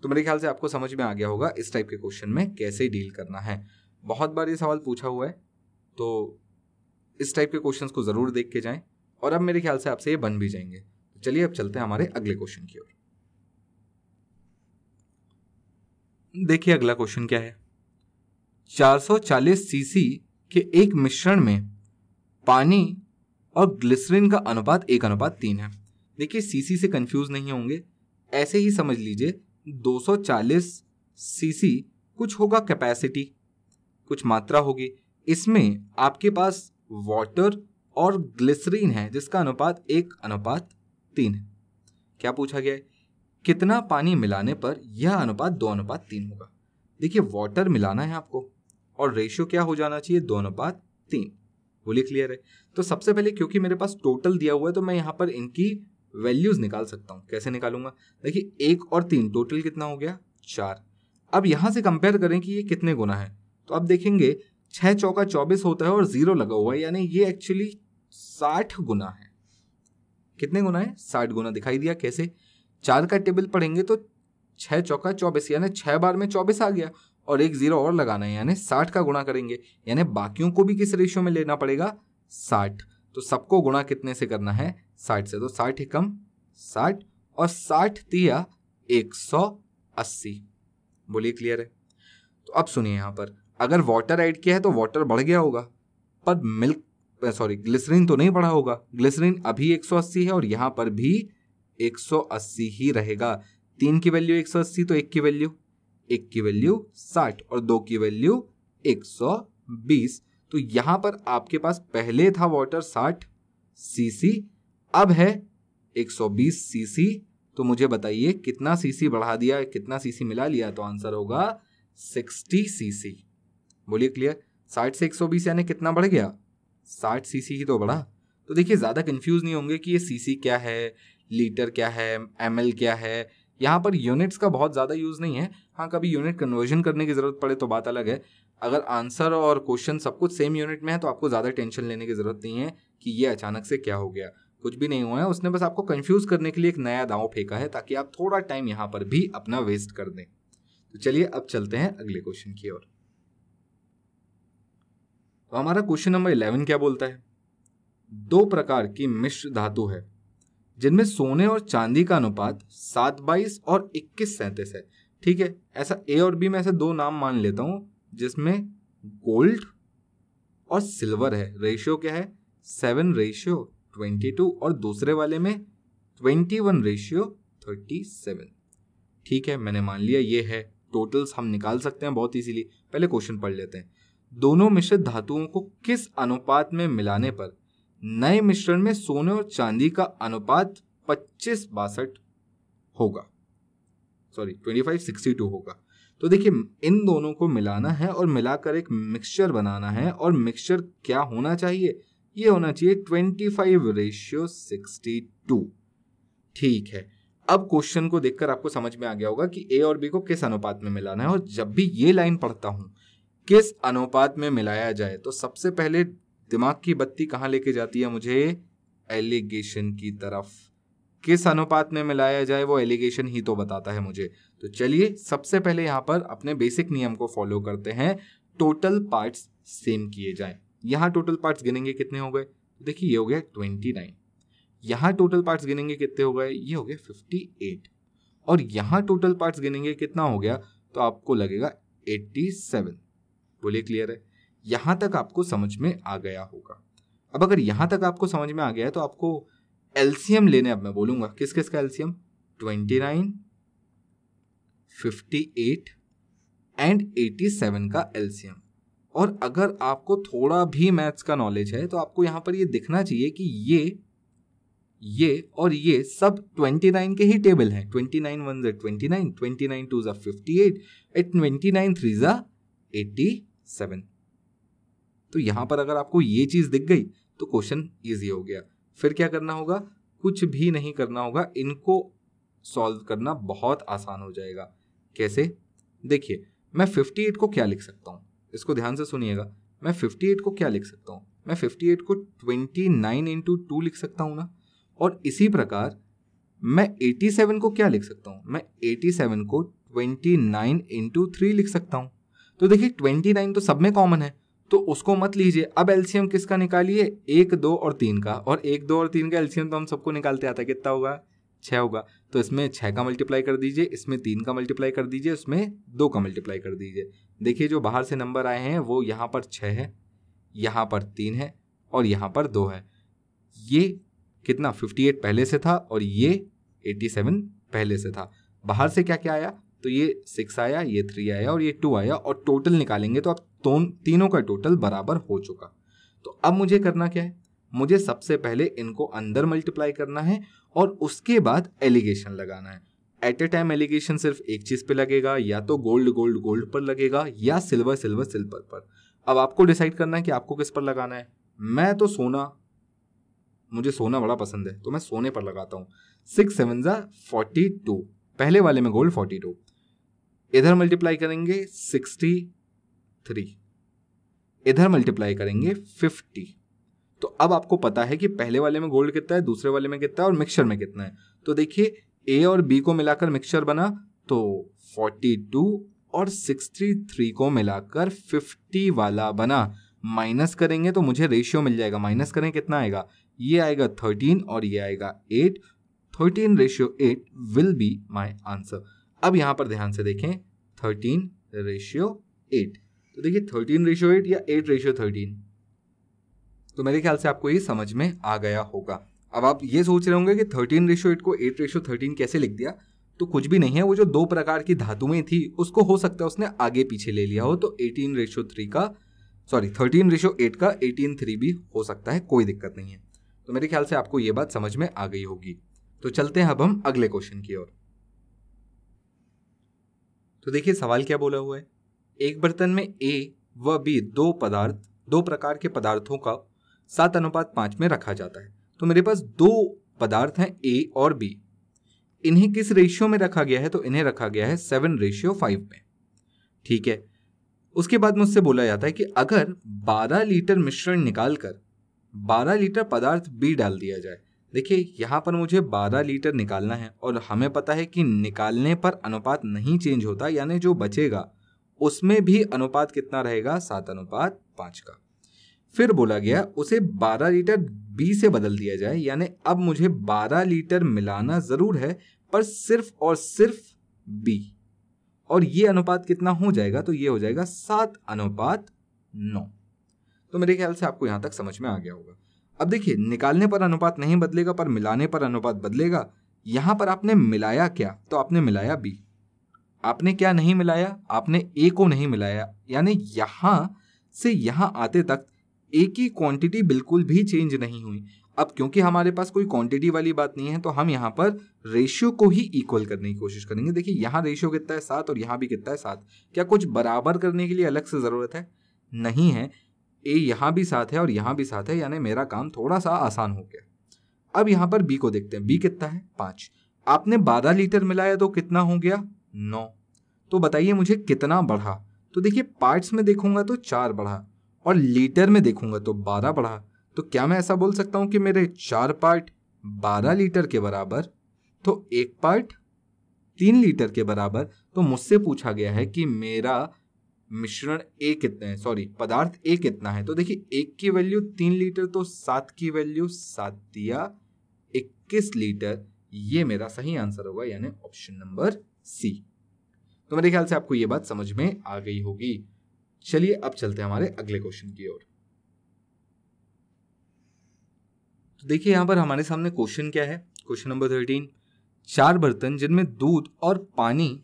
तो मेरे ख्याल से आपको समझ में आ गया होगा इस टाइप के क्वेश्चन में कैसे डील करना है। बहुत बार ये सवाल पूछा हुआ है, तो इस टाइप के क्वेश्चंस को जरूर देख के जाएं, और अब मेरे ख्याल से आपसे ये बन भी जाएंगे। तो चलिए अब चलते हैं हमारे अगले क्वेश्चन की ओर। देखिए अगला क्वेश्चन क्या है। 440 सीसी के एक मिश्रण में पानी और ग्लिसरीन का अनुपात 1:3 है। देखिए सीसी से कंफ्यूज नहीं होंगे, ऐसे ही समझ लीजिए 240 सीसी कुछ होगा कैपेसिटी, कुछ मात्रा होगी। इसमें आपके पास वाटर और ग्लिसरीन है जिसका अनुपात 1:3 है। क्या पूछा गया है, कितना पानी मिलाने पर यह अनुपात 2:3 होगा। देखिए वाटर मिलाना है आपको, और रेशियो क्या हो जाना चाहिए, 2:3। बोलिए क्लियर है। तो सबसे पहले क्योंकि मेरे पास टोटल दिया हुआ है तो मैं यहाँ पर इनकी वैल्यूज निकाल सकता हूँ। कैसे निकालूंगा, देखिए 1 और 3 टोटल कितना हो गया, 4। अब यहाँ से कंपेयर करें कि ये कितने गुना है, तो अब देखेंगे 6 चौका 24 होता है और 0 लगा हुआ है, यानी ये एक्चुअली 60 गुना है। कितने गुना है, 60 गुना। दिखाई दिया कैसे, 4 का टेबल पढ़ेंगे तो 6 चौका 24, यानी 6 बार में 24 आ गया, और एक 0 और लगाना है, यानी 60 का गुणा करेंगे, यानी बाकियों को भी किस रेशियो में लेना पड़ेगा, 60। तो सबको गुणा कितने से करना है, 60 से। तो 60 एकम 60, और 60 तिया 180। बोलिए क्लियर है। तो अब सुनिए, यहाँ पर अगर वाटर ऐड किया है तो वाटर बढ़ गया होगा, पर ग्लिसरीन तो नहीं बढ़ा होगा। ग्लिसरीन अभी 180 है, और यहाँ पर भी 180 ही रहेगा। 3 की वैल्यू 180, तो 1 की वैल्यू 60, और 2 की वैल्यू 120। तो यहां पर आपके पास पहले था वाटर 60 सीसी, अब है 120 सीसी। तो मुझे बताइए कितना सीसी बढ़ा दिया, कितना सीसी मिला लिया, तो आंसर होगा 60 सीसी। बोलिए क्लियर। 60 से 120 यानी कितना बढ़ गया, 60 सीसी ही तो बढ़ा। तो देखिए ज्यादा कंफ्यूज नहीं होंगे कि ये सीसी क्या है, लीटर क्या है, एमएल क्या है। यहाँ पर यूनिट्स का बहुत ज़्यादा यूज़ नहीं है। हाँ कभी यूनिट कन्वर्जन करने की ज़रूरत पड़े तो बात अलग है। अगर आंसर और क्वेश्चन सब कुछ सेम यूनिट में है तो आपको ज़्यादा टेंशन लेने की ज़रूरत नहीं है कि ये अचानक से क्या हो गया। कुछ भी नहीं हुआ है, उसने बस आपको कंफ्यूज करने के लिए एक नया दांव फेंका है ताकि आप थोड़ा टाइम यहाँ पर भी अपना वेस्ट कर दें। तो चलिए अब चलते हैं अगले क्वेश्चन की ओर। तो हमारा क्वेश्चन नंबर 11 क्या बोलता है। 2 प्रकार की मिश्र धातु है जिनमें सोने और चांदी का अनुपात 7:22 और 21:37 है। ठीक है, ऐसा ए और बी में ऐसे 2 नाम मान लेता हूं जिसमें गोल्ड और सिल्वर है। रेशियो क्या है, 7:22, और दूसरे वाले में 21:37। ठीक है, मैंने मान लिया ये है। टोटल्स हम निकाल सकते हैं बहुत इजीली। पहले क्वेश्चन पढ़ लेते हैं। दोनों मिश्रित धातुओं को किस अनुपात में मिलाने पर नए मिश्रण में सोने और चांदी का अनुपात 25-62 होगा, सॉरी 25-62 होगा। तो देखिए इन दोनों को मिलाना है और मिलाकर एक मिक्सचर बनाना है, और मिक्सचर क्या होना चाहिए, ये होना चाहिए 25:62। ठीक है, अब क्वेश्चन को देखकर आपको समझ में आ गया होगा कि ए और बी को किस अनुपात में मिलाना है। और जब भी ये लाइन पढ़ता हूं किस अनुपात में मिलाया जाए, तो सबसे पहले दिमाग की बत्ती कहां लेके जाती है मुझे, एलिगेशन की तरफ। किस अनुपात में मिलाया जाए वो एलिगेशन ही तो बताता है मुझे। तो चलिए सबसे पहले यहां पर अपने बेसिक नियम को फॉलो करते हैं, टोटल पार्ट्स सेम किए जाएं। यहां टोटल पार्ट्स गिनेंगे कितने हो गए, देखिए ये हो गया 29। यहां टोटल पार्ट्स गिनेंगे कितने हो गए, ये हो गए 58। और यहां टोटल पार्ट्स गिनेंगे कितना हो गया, तो आपको लगेगा 87। बोलिए क्लियर है, यहां तक आपको समझ में आ गया होगा। अब अगर यहां तक आपको समझ में आ गया है तो आपको एलसीएम लेने, अब मैं बोलूंगा किस किस का एलसीएम, 29, 58 एंड 87 का एलसीएम। और अगर आपको थोड़ा भी मैथ्स का नॉलेज है तो आपको यहां पर ये दिखना चाहिए कि ये और ये सब 29 के ही टेबल हैं। 29 1 ज़ा 29, 29 2 ज़ा 58, 29 3 ज़ा 87। तो यहां पर अगर आपको ये चीज दिख गई तो क्वेश्चन इजी हो गया। फिर क्या करना होगा, कुछ भी नहीं करना होगा, इनको सॉल्व करना बहुत आसान हो जाएगा। कैसे, देखिए मैं 58 को क्या लिख सकता हूं, इसको ध्यान से सुनिएगा। मैं 58 को क्या लिख सकता हूं, मैं 58 को 29 इंटू 2 लिख सकता हूं ना। और इसी प्रकार मैं 87 को क्या लिख सकता हूं, मैं 87 को 29 इंटू 3 लिख सकता हूं। तो देखिए 29 तो सब में कॉमन है, तो उसको मत लीजिए। अब एलसीएम किसका निकालिए, 1 2 और 3 का। और 1 2 और 3 का एलसीएम तो हम सबको निकालते आता है, कितना होगा, 6 होगा। तो इसमें 6 का मल्टीप्लाई कर दीजिए, इसमें 3 का मल्टीप्लाई कर दीजिए, इसमें 2 का मल्टीप्लाई कर दीजिए। देखिए जो बाहर से नंबर आए हैं वो यहाँ पर 6 है, यहाँ पर 3 है और यहाँ पर 2 है। ये कितना, 58 पहले से था और ये 87 पहले से था। बाहर से क्या क्या आया, तो ये 6 आया, ये 3 आया और ये 2 आया। और टोटल निकालेंगे तो अब तीनों का टोटल बराबर हो चुका। तो अब मुझे करना क्या है, मुझे सबसे पहले इनको अंदर मल्टीप्लाई करना है और उसके बाद एलिगेशन लगाना है। एट ए टाइम एलिगेशन सिर्फ एक चीज पे लगेगा, या तो गोल्ड गोल्ड गोल्ड पर लगेगा या सिल्वर सिल्वर सिल्वर पर। अब आपको डिसाइड करना है कि आपको किस पर लगाना है। मैं तो सोना, मुझे सोना बड़ा पसंद है तो मैं सोने पर लगाता हूँ। 6 7 ज़ा 42, पहले वाले में गोल्ड 42, इधर मल्टीप्लाई करेंगे 63, इधर मल्टीप्लाई करेंगे 50। तो अब आपको पता है कि पहले वाले में गोल्ड कितना है, दूसरे वाले में कितना है और मिक्सचर में कितना है। तो देखिए ए और बी को मिलाकर मिक्सचर बना तो 42 और 63 को मिलाकर 50 वाला बना। माइनस करेंगे तो मुझे रेशियो मिल जाएगा, माइनस करें कितना आएगा, ये आएगा 13 और ये आएगा 8। 13:8 विल बी माई आंसर। अब यहां पर ध्यान से देखें, 13:8। तो देखिए 13:8 या 8:13। तो मेरे ख्याल से आपको ये समझ में आ गया होगा। अब आप ये सोच रहे होंगे कि 13:8 को 8:13 कैसे लिख दिया। तो कुछ भी नहीं है, वो जो 2 प्रकार की धातुएं थी उसको हो सकता है उसने आगे पीछे ले लिया हो। तो 13:8 का 18:3 भी हो सकता है, कोई दिक्कत नहीं है। तो मेरे ख्याल से आपको ये बात समझ में आ गई होगी। तो चलते हैं अब हम अगले क्वेश्चन की ओर। तो देखिए सवाल क्या बोला हुआ है, एक बर्तन में ए व बी दो प्रकार के पदार्थों का 7:5 में रखा जाता है। तो मेरे पास 2 पदार्थ हैं ए और बी, इन्हें किस रेशियो में रखा गया है, तो इन्हें रखा गया है 7:5 में। ठीक है, उसके बाद मुझसे बोला जाता है कि अगर 12 लीटर मिश्रण निकालकर 12 लीटर पदार्थ बी डाल दिया जाए। देखिए यहां पर मुझे 12 लीटर निकालना है और हमें पता है कि निकालने पर अनुपात नहीं चेंज होता, यानी जो बचेगा उसमें भी अनुपात कितना रहेगा, 7:5 का। फिर बोला गया उसे 12 लीटर बी से बदल दिया जाए, यानी अब मुझे 12 लीटर मिलाना जरूर है पर सिर्फ और सिर्फ बी, और ये अनुपात कितना हो जाएगा, तो ये हो जाएगा 7:9। तो मेरे ख्याल से आपको यहां तक समझ में आ गया होगा। अब देखिए निकालने पर अनुपात नहीं बदलेगा पर मिलाने पर अनुपात बदलेगा। यहां पर आपने मिलाया क्या, तो आपने मिलाया बी। आपने क्या नहीं मिलाया, आपने ए को नहीं मिलाया, यानी यहां से यहाँ आते तक ए की क्वांटिटी बिल्कुल भी चेंज नहीं हुई। अब क्योंकि हमारे पास कोई क्वांटिटी वाली बात नहीं है तो हम यहाँ पर रेशियो को ही इक्वल करने की कोशिश करेंगे। देखिए यहाँ रेशियो कितना है 7 और यहाँ भी कितना है 7। क्या कुछ बराबर करने के लिए अलग से ज़रूरत है? नहीं है। ए यहाँ भी 7 है और यहाँ भी 7 है, यानी मेरा काम थोड़ा सा आसान हो गया। अब यहाँ पर बी को देखते हैं। बी कितना है? 5। आपने 12 लीटर मिलाया तो कितना हो गया? 9। तो बताइए मुझे कितना बढ़ा? तो देखिए पार्ट्स में देखूंगा तो 4 बढ़ा और लीटर में देखूंगा तो 12 बढ़ा। तो क्या मैं ऐसा बोल सकता हूं कि मेरे 4 पार्ट 12 लीटर के बराबर, तो एक पार्ट 3 लीटर के बराबर। तो मुझसे पूछा गया है कि मेरा मिश्रण ए कितना है, सॉरी पदार्थ ए कितना है। तो देखिए 1 की वैल्यू 3 लीटर, तो 7 की वैल्यू 7 दिया 21 लीटर। ये मेरा सही आंसर होगा, यानी ऑप्शन नंबर सी। तो मेरे ख्याल से आपको ये बात समझ में आ गई होगी। चलिए अब चलते हैं हमारे अगले क्वेश्चन की ओर। तो देखिए यहां पर हमारे सामने क्वेश्चन क्या है, क्वेश्चन नंबर 13। 4 बर्तन जिनमें दूध और पानी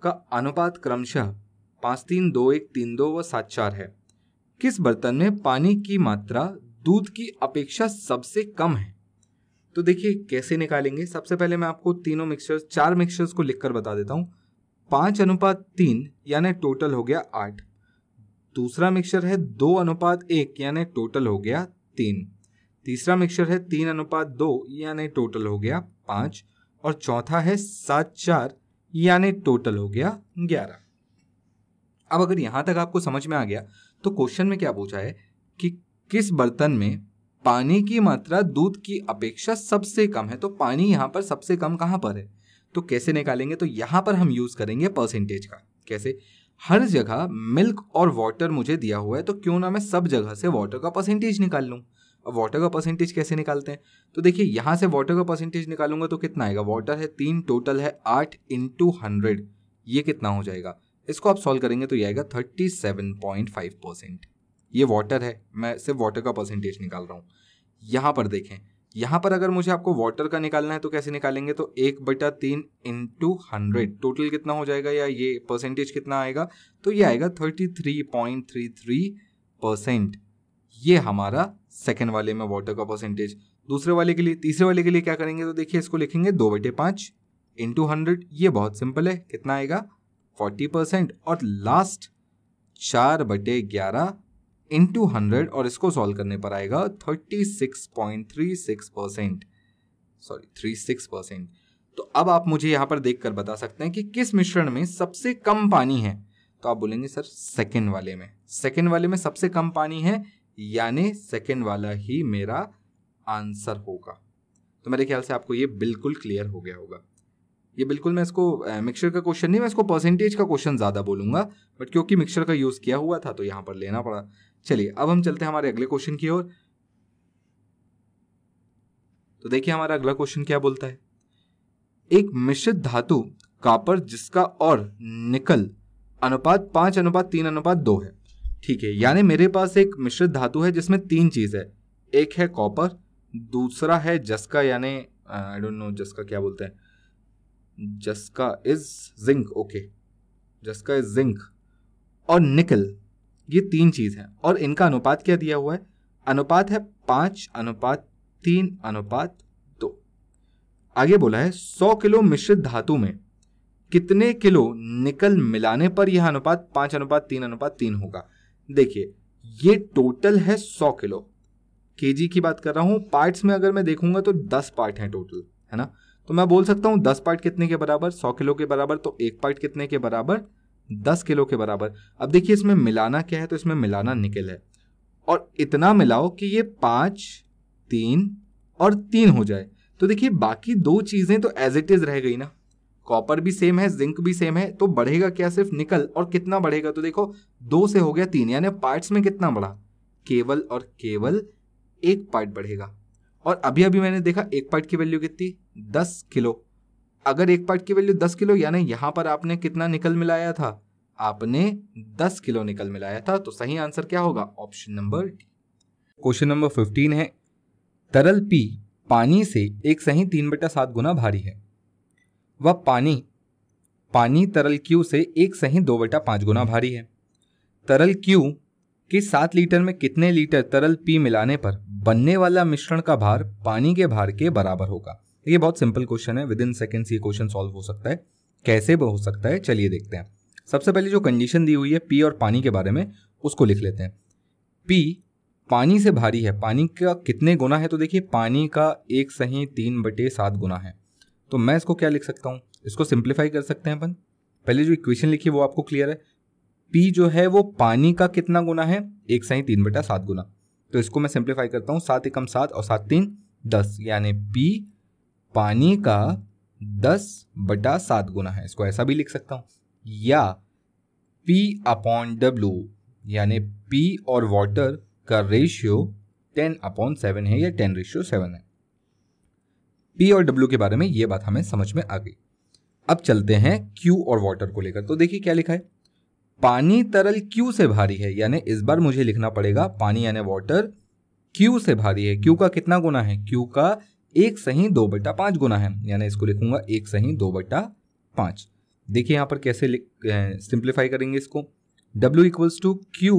का अनुपात क्रमशः 5-3, 2-1, 3-2 व 7-4 है। किस बर्तन में पानी की मात्रा दूध की अपेक्षा सबसे कम है? तो देखिए कैसे निकालेंगे। सबसे पहले मैं आपको तीनों मिक्सचर्स, 4 मिक्सचर्स को लिखकर बता देता हूं। 5:3 यानी टोटल हो गया 8। दूसरा मिक्सचर है 2:1 यानी टोटल हो गया 3। तीसरा मिक्सचर है 3:2 यानी टोटल हो गया 5। और चौथा है 7-4 यानी टोटल हो गया 11। अब अगर यहां तक आपको समझ में आ गया तो क्वेश्चन में क्या पूछा है कि किस बर्तन में पानी की मात्रा दूध की अपेक्षा सबसे कम है। तो पानी यहां पर सबसे कम कहां पर है, तो कैसे निकालेंगे? तो यहां पर हम यूज करेंगे परसेंटेज का। कैसे? हर जगह मिल्क और वाटर मुझे दिया हुआ है, तो क्यों ना मैं सब जगह से वाटर का परसेंटेज निकाल लूं। अब वाटर का परसेंटेज कैसे निकालते हैं? तो देखिए यहां से वाटर का परसेंटेज निकालूंगा तो कितना आएगा? वाटर है 3, टोटल है 8 × 100। ये कितना हो जाएगा? इसको आप सॉल्व करेंगे तो ये आएगा 37.5%। ये वाटर है, मैं सिर्फ वाटर का परसेंटेज निकाल रहा हूं। यहां पर देखें, यहां पर अगर मुझे आपको वाटर का निकालना है तो कैसे निकालेंगे? तो 1/3 × 100 टोटल कितना हो जाएगा, या ये परसेंटेज कितना आएगा? तो ये आएगा 33.33%। ये हमारा सेकेंड वाले में वाटर का परसेंटेज। दूसरे वाले के लिए, तीसरे वाले के लिए क्या करेंगे? तो देखिए इसको लिखेंगे 2/5 × 100। ये बहुत सिंपल है, कितना आएगा? 40%। और लास्ट 4/11 × 100 और इसको सॉल्व करने पर आएगा 36.36%, सॉरी 36%। तो अब आप मुझे यहां पर देखकर बता सकते हैं कि किस मिश्रण में सबसे कम पानी है। तो आप बोलेंगे सर सेकेंड वाले में। सेकेंड वाले में सबसे कम पानी है, यानी सेकेंड वाला ही मेरा आंसर होगा। तो मेरे ख्याल से आपको ये बिल्कुल क्लियर हो गया होगा। ये बिल्कुल, मैं इसको मिक्सचर का क्वेश्चन नहीं, मैं इसको परसेंटेज का क्वेश्चन ज्यादा बोलूंगा, बट क्योंकि मिक्सचर का यूज किया हुआ था तो यहां पर लेना पड़ा। चलिए अब हम चलते हैं हमारे अगले क्वेश्चन की ओर। तो देखिए हमारा अगला क्वेश्चन क्या बोलता है। एक मिश्रित धातु कॉपर जिसका और निकल अनुपात 5:3:2 है। ठीक है, यानी मेरे पास एक मिश्रित धातु है जिसमें 3 चीज है। एक है कॉपर, दूसरा है जस्का, यानी आई डोंट नो जस्का क्या बोलते हैं, जस्का इज जिंक, ओके जस्का इज जिंक, और निकल। ये 3 चीज हैं और इनका अनुपात क्या दिया हुआ है? अनुपात है 5:3:2। आगे बोला है 100 किलो मिश्रित धातु में कितने किलो निकल मिलाने पर यह अनुपात 5:3:3 होगा। देखिए ये टोटल है 100 किलो, केजी की बात कर रहा हूं। पार्ट्स में अगर मैं देखूंगा तो 10 पार्ट हैं टोटल, है ना। तो मैं बोल सकता हूं 10 पार्ट कितने के बराबर? 100 किलो के बराबर। तो एक पार्ट कितने के बराबर? 10 किलो के बराबर। अब देखिए इसमें मिलाना क्या है, तो इसमें मिलाना निकल है, और इतना मिलाओ कि ये 5, 3 और 3 हो जाए। तो देखिए बाकी 2 चीजें तो एज इट इज रह गई ना, कॉपर भी सेम है, जिंक भी सेम है, तो बढ़ेगा क्या? सिर्फ निकल। और कितना बढ़ेगा? तो देखो 2 से हो गया 3, यानी पार्ट्स में कितना बढ़ा? केवल और केवल एक पार्ट बढ़ेगा। और अभी अभी मैंने देखा एक पार्ट की वैल्यू कितनी? 10 किलो। अगर एक पार्ट की वैल्यू 10 किलो, यानी यहां पर आपने कितना निकल मिलाया था? आपने 10 किलो निकल मिलाया था। तो सही आंसर क्या होगा? Option number D. Question number 15 है, तरल पी पानी से एक सही 3/7 गुना भारी है, वह पानी तरल क्यू से एक सही 2/5 गुना भारी है। तरल क्यू कि 7 लीटर में कितने लीटर तरल पी मिलाने पर बनने वाला मिश्रण का भार पानी के भार के बराबर होगा। ये बहुत सिंपल क्वेश्चन है, विद इन सेकेंड्स ये क्वेश्चन सॉल्व हो सकता है। कैसे वो हो सकता है चलिए देखते हैं। सबसे पहले जो कंडीशन दी हुई है पी और पानी के बारे में उसको लिख लेते हैं। पी पानी से भारी है, पानी का कितने गुना है, तो देखिए पानी का 1/3/7 गुना है। तो मैं इसको क्या लिख सकता हूँ, इसको सिंप्लीफाई कर सकते हैं अपन। पहले जो इक्वेशन लिखी वो आपको क्लियर है। पी जो है वो पानी का कितना गुना है, 1/3/7 गुना। तो इसको मैं सिंप्लीफाई करता हूँ, 7 एकम 7 और 7 3 10, यानी पी पानी का 10/7 गुना है। इसको ऐसा भी लिख सकता हूँ, या P अपॉन W, यानी P और वाटर का रेशियो 10/7 है या 10:7 है। P और W के बारे में ये बात हमें समझ में आ गई। अब चलते हैं Q और वाटर को लेकर। तो देखिए क्या लिखा है, पानी तरल Q से भारी है, यानी इस बार मुझे लिखना पड़ेगा पानी यानी वाटर Q से भारी है। Q का कितना गुना है, Q का 1/2/5 गुना है, यानी इसको लिखूंगा 1/2/5। देखिए यहाँ पर कैसे सिंप्लीफाई करेंगे इसको। W equals to Q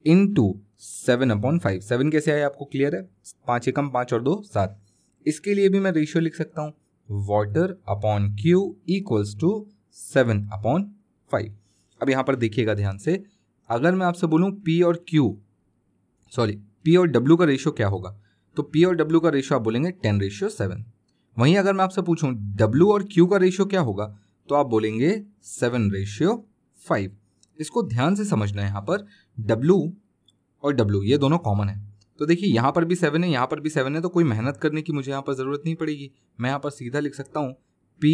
into 7/5। 7 कैसे आया आपको क्लियर है, 5 एकम 5 और 2 7। इसके लिए भी मैं रेशियो लिख सकता हूँ, water upon Q equals to 7/5। अब यहाँ पर देखिएगा ध्यान से, अगर मैं आपसे बोलूँ P और W का रेशियो क्या होगा, तो P और W का रेशियो आप बोलेंगे 10:7। वहीं अगर मैं आपसे पूछूं W और Q का रेशियो क्या होगा, तो आप बोलेंगे 7:5। इसको ध्यान से समझना है। यहाँ पर W और W ये दोनों कॉमन है, तो देखिए यहाँ पर भी 7 है, यहाँ पर भी 7 है, तो कोई मेहनत करने की मुझे यहाँ पर ज़रूरत नहीं पड़ेगी। मैं यहाँ पर सीधा लिख सकता हूँ P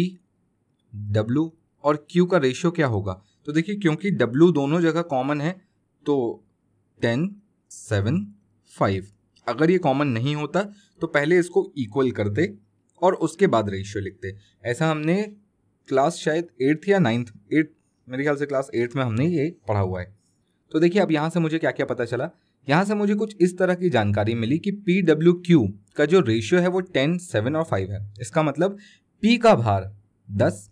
W और Q का रेशियो क्या होगा। तो देखिए क्योंकि W दोनों जगह कॉमन है तो 10 7 5। अगर ये कॉमन नहीं होता तो पहले इसको इक्वल करते और उसके बाद रेशियो लिखते। ऐसा हमने क्लास शायद 8th या 9th, मेरे ख्याल से क्लास 8th में हमने ये पढ़ा हुआ है। तो देखिए अब यहाँ से मुझे क्या क्या पता चला, यहाँ से मुझे कुछ इस तरह की जानकारी मिली कि PWQ का जो रेशियो है वो 10 7 और 5 है। इसका मतलब P का भार 10,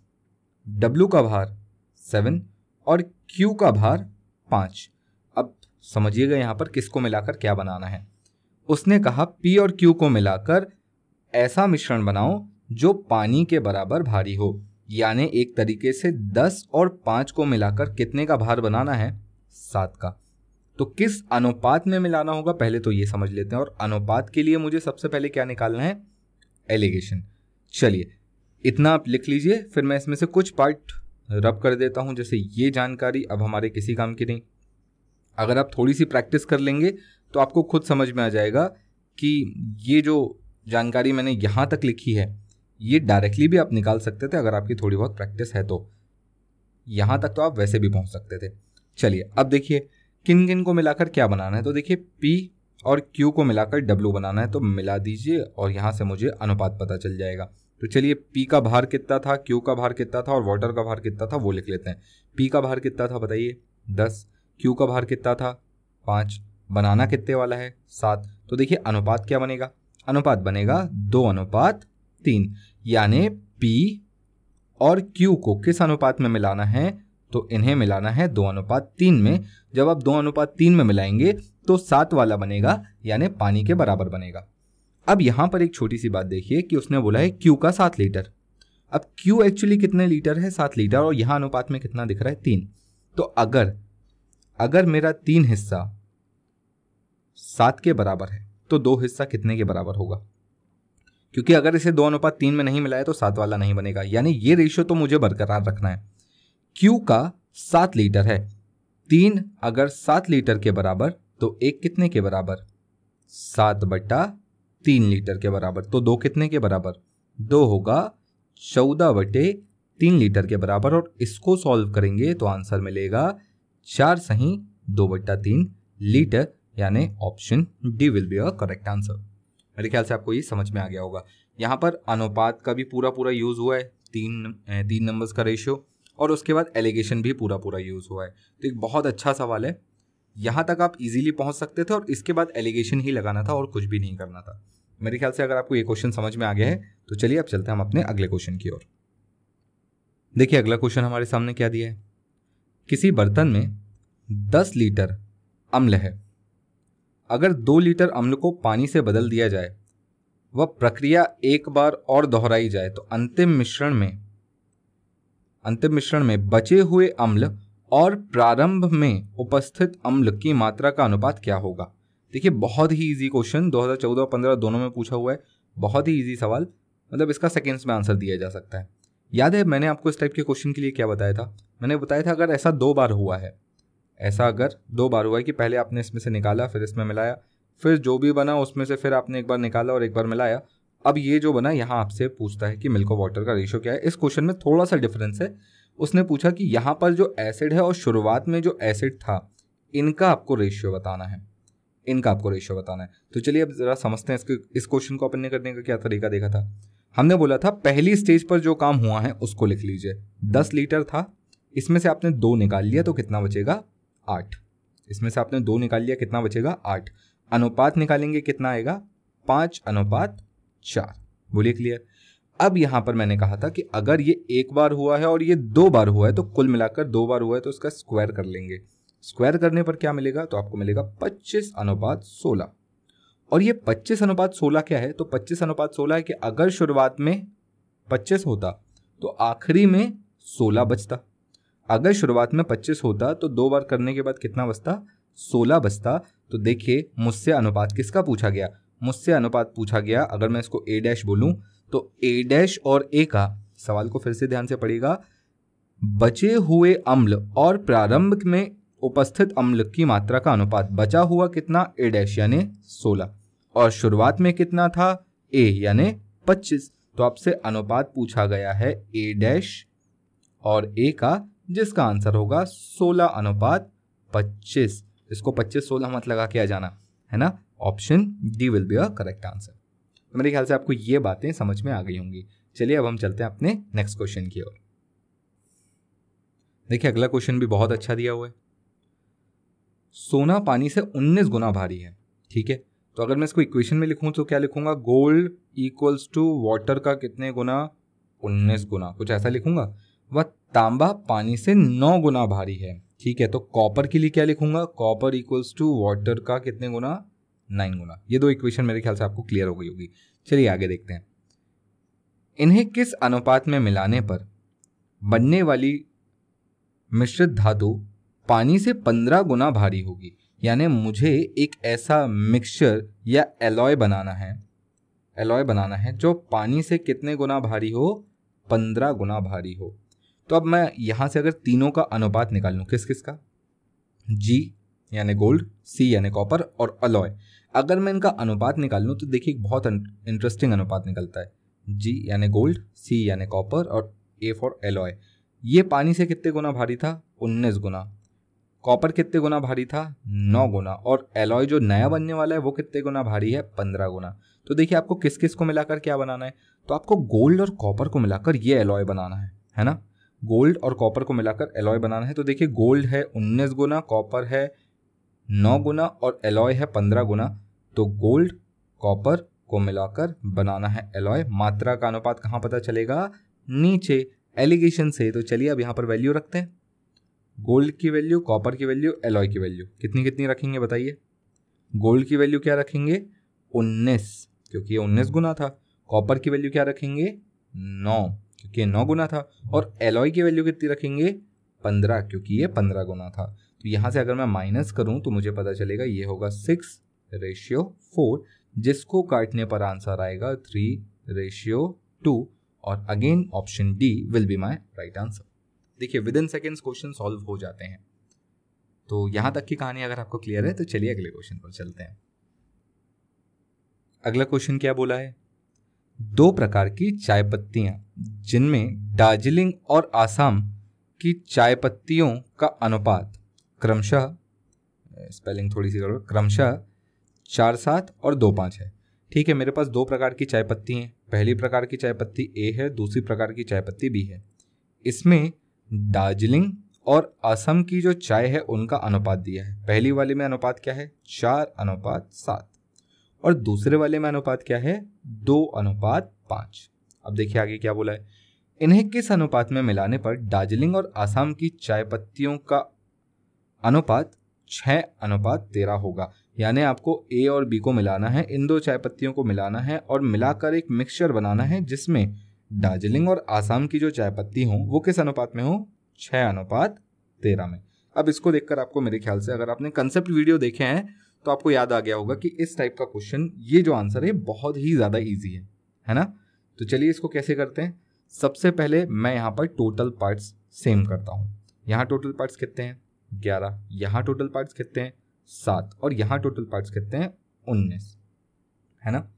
W का भार 7 और Q का भार 5। अब समझिएगा यहाँ पर किसको मिलाकर क्या बनाना है। उसने कहा P और Q को मिलाकर ऐसा मिश्रण बनाओ जो पानी के बराबर भारी हो, यानी एक तरीके से 10 और 5 को मिलाकर कितने का भार बनाना है, 7 का। तो किस अनुपात में मिलाना होगा पहले तो ये समझ लेते हैं, और अनुपात के लिए मुझे सबसे पहले क्या निकालना है, एलिगेशन। चलिए इतना आप लिख लीजिए, फिर मैं इसमें से कुछ पार्ट रब कर देता हूं। जैसे ये जानकारी अब हमारे किसी काम की नहीं, अगर आप थोड़ी सी प्रैक्टिस कर लेंगे तो आपको खुद समझ में आ जाएगा कि ये जो जानकारी मैंने यहाँ तक लिखी है ये डायरेक्टली भी आप निकाल सकते थे, अगर आपकी थोड़ी बहुत प्रैक्टिस है तो यहाँ तक तो आप वैसे भी पहुँच सकते थे। चलिए अब देखिए किन किन को मिलाकर क्या बनाना है। तो देखिए P और Q को मिलाकर W बनाना है, तो मिला दीजिए और यहाँ से मुझे अनुपात पता चल जाएगा। तो चलिए P का भार कितना था, Q का भार कितना था और वाटर का भार कितना था वो लिख लेते हैं। P का भार कितना था बताइए 10, Q का भार कितना था 5, बनाना कितने वाला है 7। तो देखिए अनुपात क्या बनेगा, अनुपात बनेगा 2:3, यानी P और Q को किस अनुपात में मिलाना है, तो इन्हें मिलाना है 2:3 में। जब आप 2:3 में मिलाएंगे तो 7 वाला बनेगा, यानी पानी के बराबर बनेगा। अब यहाँ पर एक छोटी सी बात देखिए कि उसने बोला है Q का 7 लीटर। अब Q एक्चुअली कितने लीटर है, 7 लीटर, और यहाँ अनुपात में कितना दिख रहा है 3। तो अगर मेरा 3 हिस्सा 7 के बराबर है तो 2 हिस्सा कितने के बराबर होगा, क्योंकि अगर इसे 2:3 में नहीं मिलाया तो 7 वाला नहीं बनेगा, यानी ये रेशियो तो मुझे बरकरार रखना है। Q का 7 लीटर है, 3 अगर 7 लीटर के बराबर तो 1 कितने के बराबर, 7/3 लीटर के बराबर। तो 2 कितने के बराबर, 2 होगा 14/3 लीटर के बराबर, और इसको सॉल्व करेंगे तो आंसर मिलेगा 4 सही 2/3 लीटर, यानी option D will be a correct answer. मेरे ख्याल से आपको ये समझ में आ गया होगा। यहाँ पर अनुपात का भी पूरा यूज हुआ है, 3 नंबर्स का रेशियो, और उसके बाद एलिगेशन भी पूरा यूज हुआ है। तो एक बहुत अच्छा सवाल है, यहाँ तक आप इजीली पहुँच सकते थे और इसके बाद एलिगेशन ही लगाना था और कुछ भी नहीं करना था। मेरे ख्याल से अगर आपको ये क्वेश्चन समझ में आ गया है तो चलिए अब चलते हैं हम अपने अगले क्वेश्चन की ओर। देखिए अगला क्वेश्चन हमारे सामने क्या दिया है, किसी बर्तन में 10 लीटर अम्ल है अगर 2 लीटर अम्ल को पानी से बदल दिया जाए, वह प्रक्रिया एक बार और दोहराई जाए तो अंतिम मिश्रण में बचे हुए अम्ल और प्रारंभ में उपस्थित अम्ल की मात्रा का अनुपात क्या होगा। देखिए बहुत ही इजी क्वेश्चन, 2014 और 15 दोनों में पूछा हुआ है, बहुत ही इजी सवाल, मतलब इसका सेकेंड्स में आंसर दिया जा सकता है। याद है मैंने आपको इस टाइप के क्वेश्चन के लिए क्या बताया था? मैंने बताया था अगर ऐसा 2 बार हुआ है, कि पहले आपने इसमें से निकाला फिर इसमें मिलाया, फिर जो भी बना उसमें से फिर आपने एक बार निकाला और एक बार मिलाया, अब ये जो बना यहाँ आपसे पूछता है कि मिल्क और वाटर का रेशियो क्या है। इस क्वेश्चन में थोड़ा सा डिफरेंस है, उसने पूछा कि यहाँ पर जो एसिड है और शुरुआत में जो एसिड था इनका आपको रेशियो बताना है, तो चलिए अब जरा समझते हैं इस क्वेश्चन को अपन ने करने का क्या तरीका देखा था। हमने बोला था पहली स्टेज पर जो काम हुआ है उसको लिख लीजिए। 10 लीटर था, इसमें से आपने 2 निकाल लिया तो कितना बचेगा 8। इसमें से आपने 2 निकाल लिया, कितना बचेगा 8। अनुपात निकालेंगे कितना आएगा 5:4। बोलिए क्लियर। अब यहां पर मैंने कहा था कि अगर ये एक बार हुआ है और ये 2 बार हुआ है तो कुल मिलाकर 2 बार हुआ है तो इसका स्क्वायर कर लेंगे। स्क्वायर करने पर क्या मिलेगा, तो आपको मिलेगा 25:16। और ये 25:16 क्या है, तो 25:16 है कि अगर शुरुआत में 25 होता तो आखिरी में 16 बचता। अगर शुरुआत में 25 होता तो 2 बार करने के बाद कितना बचता, 16 बचता। तो देखिए मुझसे अनुपात किसका पूछा गया, मुझसे अनुपात पूछा गया, अगर मैं इसको A डैश बोलूं तो A डैश और A का, सवाल को फिर से ध्यान से पढ़िएगा, बचे हुए अम्ल और प्रारंभ में उपस्थित अम्ल की मात्रा का अनुपात। बचा हुआ कितना A डैश यानी 16 और शुरुआत में कितना था A यानी 25। तो आपसे अनुपात पूछा गया है A डैश और A का, जिसका आंसर होगा 16:25। इसको 25-16 मत लगा के आ जाना, है ना। Option D will be a correct answer. तो मेरे ख्याल से आपको ये बातें समझ में आ गई होंगी। चलिए अब हम चलते हैं अपने नेक्स्ट क्वेश्चन की ओर। देखिए अगला क्वेश्चन भी बहुत अच्छा दिया हुआ है। सोना पानी से 19 गुना भारी है, ठीक है। तो अगर मैं इसको इक्वेशन में लिखूं तो क्या लिखूंगा, गोल्ड इक्वल्स टू वाटर का कितने गुना, 19 गुना, कुछ ऐसा लिखूंगा। वह तांबा पानी से 9 गुना भारी है, ठीक है। तो कॉपर के लिए क्या लिखूंगा, कॉपर इक्वल्स टू वाटर का कितने गुना, 9 गुना। ये 2 इक्वेशन मेरे ख्याल से आपको क्लियर हो गई होगी। चलिए आगे देखते हैं। इन्हें किस अनुपात में मिलाने पर बनने वाली मिश्रित धातु पानी से 15 गुना भारी होगी। यानी मुझे एक ऐसा मिक्सचर या एलॉय बनाना है जो पानी से कितने गुना भारी हो, 15 गुना भारी हो। तो अब मैं यहां से अगर तीनों का अनुपात निकाल लूं, किस किस का, G यानी गोल्ड, C यानी कॉपर और अलॉय, अगर मैं इनका अनुपात निकाल लूं तो देखिए बहुत इंटरेस्टिंग अनुपात निकलता है। G यानी गोल्ड, C यानी कॉपर और A फॉर एलॉय। ये पानी से कितने गुना भारी था, 19 गुना। कॉपर कितने गुना भारी था, 9 गुना। और एलॉय जो नया बनने वाला है वो कितने गुना भारी है, 15 गुना। तो देखिए आपको किस किस को मिलाकर क्या बनाना है, तो आपको गोल्ड और कॉपर को मिलाकर ये एलॉय बनाना है ना। गोल्ड और कॉपर को मिलाकर एलॉय बनाना है। तो देखिए गोल्ड है 19 गुना, कॉपर है 9 गुना और एलॉय है 15 गुना। तो गोल्ड कॉपर को मिलाकर बनाना है एलॉय। मात्रा का अनुपात कहाँ पता चलेगा, नीचे एलिगेशन से। तो चलिए अब यहाँ पर वैल्यू रखते हैं, गोल्ड की वैल्यू, कॉपर की वैल्यू, एलॉय की वैल्यू कितनी कितनी रखेंगे बताइए। गोल्ड की वैल्यू क्या रखेंगे, 19 क्योंकि ये 19 गुना था। कॉपर की वैल्यू क्या रखेंगे, 9 क्योंकि ये 9 गुना था। और एलॉय की वैल्यू कितनी रखेंगे, 15 क्योंकि ये 15 गुना था। तो यहाँ से अगर मैं माइनस करूँ तो मुझे पता चलेगा ये होगा 6:4, जिसको काटने पर आंसर आएगा 3:2। और again option D will be my right answer. देखिए within seconds question solve हो जाते हैं। तो यहां तक की कहानी अगर आपको क्लियर है तो चलिए अगले क्वेश्चन पर चलते हैं। अगला क्वेश्चन क्या बोला है, 2 प्रकार की चाय पत्तियां जिनमें दार्जिलिंग और आसाम की चाय पत्तियों का अनुपात क्रमशः, स्पेलिंग थोड़ी सी गड़बड़, क्रमशः 4:7 और 2:5 है। ठीक है, मेरे पास 2 प्रकार की चाय पत्ती हैं। पहली प्रकार की चाय पत्ती ए है, दूसरी प्रकार की चाय पत्ती बी है। इसमें दार्जिलिंग और असम की जो चाय है उनका अनुपात दिया है। पहली वाले में अनुपात क्या है, 4:7 और दूसरे वाले में अनुपात क्या है, 2:5। अब देखिए आगे क्या बोला है, इन्हें किस अनुपात में मिलाने पर दार्जिलिंग और आसाम की चाय पत्तियों का अनुपात 6:13 होगा। यानी आपको ए और बी को मिलाना है, इन दो चाय पत्तियों को मिलाना है और मिलाकर एक मिक्सचर बनाना है जिसमें दार्जिलिंग और आसाम की जो चाय पत्ती हो वो किस अनुपात में हो, 6:13 में। अब इसको देखकर आपको मेरे ख्याल से अगर आपने कंसेप्ट वीडियो देखे हैं तो आपको याद आ गया होगा कि इस टाइप का क्वेश्चन, ये जो आंसर है बहुत ही ज़्यादा ईजी है ना। तो चलिए इसको कैसे करते हैं। सबसे पहले मैं यहाँ पर टोटल पार्ट्स सेम करता हूँ। यहाँ टोटल पार्ट्स कितने हैं, 11। यहाँ टोटल पार्ट्स कितने हैं, 7। और यहाँ टोटल पार्ट्स कितने हैं, 19, है ना।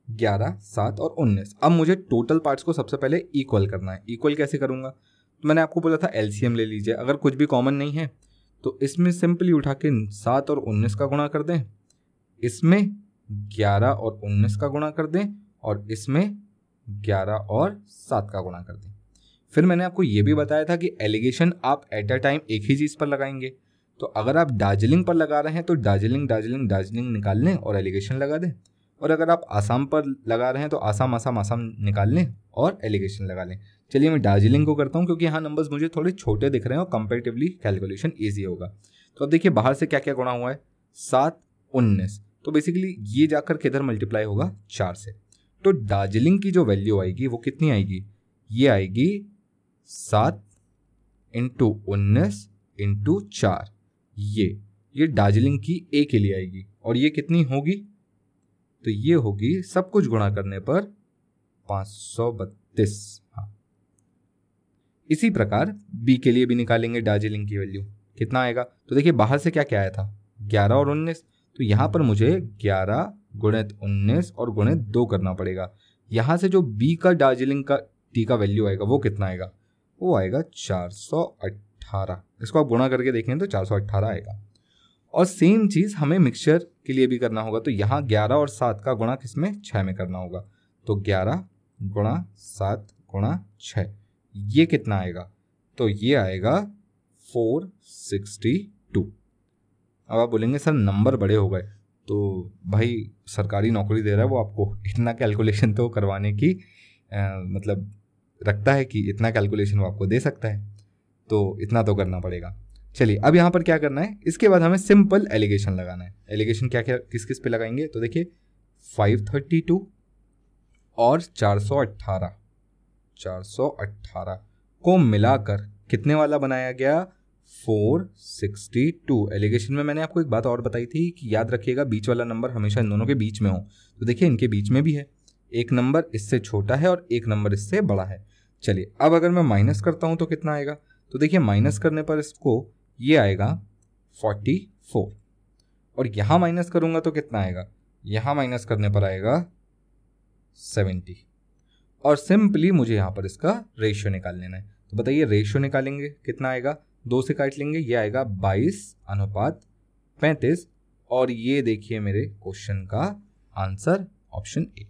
11, 7 और 19। अब मुझे टोटल पार्ट्स को सबसे पहले इक्वल करना है। इक्वल कैसे करूँगा, तो मैंने आपको बोला था एलसीएम ले लीजिए। अगर कुछ भी कॉमन नहीं है तो इसमें सिंपली उठा के 7 और 19 का गुणा कर दें, इसमें 11 और 19 का गुणा कर दें और इसमें 11 और 7 का गुणा कर दें। फिर मैंने आपको ये भी बताया था कि एलिगेशन आप एट अ टाइम एक ही चीज़ पर लगाएंगे। तो अगर आप दार्जिलिंग पर लगा रहे हैं तो दार्जिलिंग दार्जिलिंग दार्जिलिंग निकाल लें और एलिगेशन लगा दें, और अगर आप आसाम पर लगा रहे हैं तो आसाम आसाम आसाम निकाल लें और एलिगेशन लगा लें। चलिए मैं दार्जिलिंग को करता हूँ क्योंकि यहाँ नंबर्स मुझे थोड़े छोटे दिख रहे हैं और कंपैरेटिवली कैलकुलेशन ईजी होगा। तो अब देखिए बाहर से क्या क्या गुणा हुआ है, 7, 19। तो बेसिकली ये जाकर किधर मल्टीप्लाई होगा, 4 से। तो दार्जिलिंग की जो वैल्यू आएगी वो कितनी आएगी, ये आएगी 7 × 19 × 4। ये दार्जिलिंग की ए के लिए आएगी और ये कितनी होगी, तो ये होगी सब कुछ गुणा करने पर 532। हाँ, इसी प्रकार बी के लिए भी निकालेंगे दार्जिलिंग की वैल्यू, कितना आएगा। तो देखिए बाहर से क्या क्या आया था, 11 और 19। तो यहाँ पर मुझे 11 × 19 और × 2 करना पड़ेगा। यहाँ से जो बी का दार्जिलिंग का टी का वैल्यू आएगा वो कितना आएगा, वो आएगा 418। इसको आप गुणा करके देखें तो 418 आएगा। और सेम चीज़ हमें मिक्सचर के लिए भी करना होगा। तो यहाँ 11 और 7 का गुणा किसमें, 6 में करना होगा। तो 11 × 7 × 6, ये कितना आएगा, तो ये आएगा 462। अब आप बोलेंगे सर नंबर बड़े हो गए, तो भाई सरकारी नौकरी दे रहा है वो आपको इतना कैलकुलेशन तो करवाने की मतलब रखता है कि इतना कैलकुलेशन वो आपको दे सकता है, तो इतना तो करना पड़ेगा। चलिए अब यहाँ पर क्या करना है, इसके बाद हमें सिंपल एलिगेशन लगाना है। एलिगेशन क्या क्या किस किस पे लगाएंगे, तो देखिए 532 और 418 को मिलाकर कितने वाला बनाया गया, 462। एलिगेशन में मैंने आपको एक बात और बताई थी कि याद रखिएगा बीच वाला नंबर हमेशा इन दोनों के बीच में हो। तो देखिए इनके बीच में भी है, एक नंबर इससे छोटा है और एक नंबर इससे बड़ा है। चलिए अब अगर मैं माइनस करता हूं तो कितना आएगा, तो देखिए माइनस करने पर इसको ये आएगा 44, और यहाँ माइनस करूंगा तो कितना आएगा, यहाँ माइनस करने पर आएगा 70। और सिंपली मुझे यहाँ पर इसका रेशियो निकाल लेना है। तो बताइए रेशियो निकालेंगे कितना आएगा, 2 से काट लेंगे, ये आएगा 22:35। और ये देखिए मेरे क्वेश्चन का आंसर ऑप्शन ए।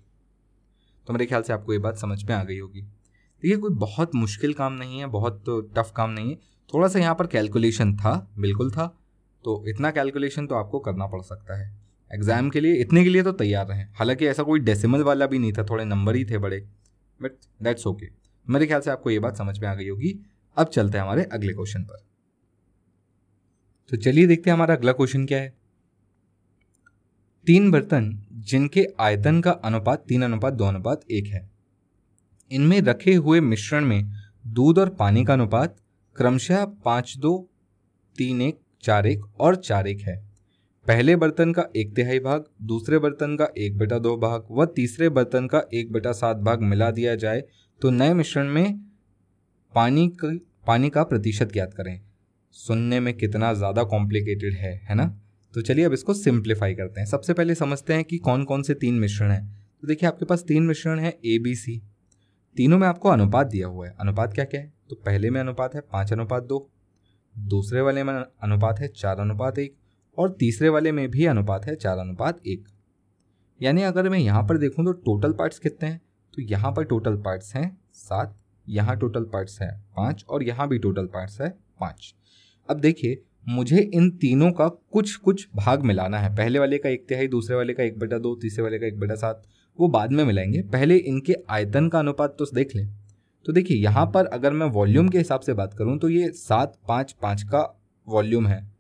तो मेरे ख्याल से आपको ये बात समझ में आ गई होगी। देखिए कोई बहुत मुश्किल काम नहीं है, बहुत टफ काम नहीं है, थोड़ा सा यहाँ पर कैलकुलेशन था, बिल्कुल था। तो इतना कैलकुलेशन तो आपको करना पड़ सकता है एग्जाम के लिए, इतने के लिए तो तैयार रहें। हालांकि ऐसा कोई डेसिमल वाला भी नहीं था, थोड़े नंबर ही थे बड़े, बट दैट्स ओके। मेरे ख्याल से आपको ये बात समझ में आ गई होगी। अब चलते हैं हमारे अगले क्वेश्चन पर। तो चलिए देखते हैं हमारा अगला क्वेश्चन क्या है। 3 बर्तन जिनके आयतन का अनुपात 3:2:1 है, इनमें रखे हुए मिश्रण में दूध और पानी का अनुपात क्रमशः 5:2, 3:1, 4:1 और 4:1 है। पहले बर्तन का 1/3 भाग, दूसरे बर्तन का 1/2 भाग व तीसरे बर्तन का 1/7 भाग मिला दिया जाए तो नए मिश्रण में पानी का प्रतिशत ज्ञात करें। सुनने में कितना ज़्यादा कॉम्प्लिकेटेड है ना। तो चलिए अब इसको सिंप्लीफाई करते हैं। सबसे पहले समझते हैं कि कौन कौन से 3 मिश्रण हैं। तो देखिए आपके पास 3 मिश्रण है ABC, तीनों में आपको अनुपात दिया हुआ है। अनुपात क्या क्या है, तो पहले में अनुपात है 5:2, दूसरे वाले में अनुपात है 4:1 और तीसरे वाले में भी अनुपात है 4:1। यानी अगर मैं यहाँ पर देखूँ तो टोटल पार्ट्स कितने हैं, तो यहाँ पर टोटल पार्ट्स हैं 7, यहाँ टोटल पार्ट्स हैं 5 और यहाँ भी टोटल पार्ट्स है 5। अब देखिए मुझे इन तीनों का कुछ कुछ भाग मिलाना है। पहले वाले का 1/3, दूसरे वाले का 1/2, तीसरे वाले का 1/7, वो बाद में मिलाएंगे। पहले इनके आयतन का अनुपात तो देख लें। तो देखिए यहाँ पर अगर मैं वॉल्यूम के हिसाब से बात करूँ तो ये 7-5-5 का वॉल्यूम है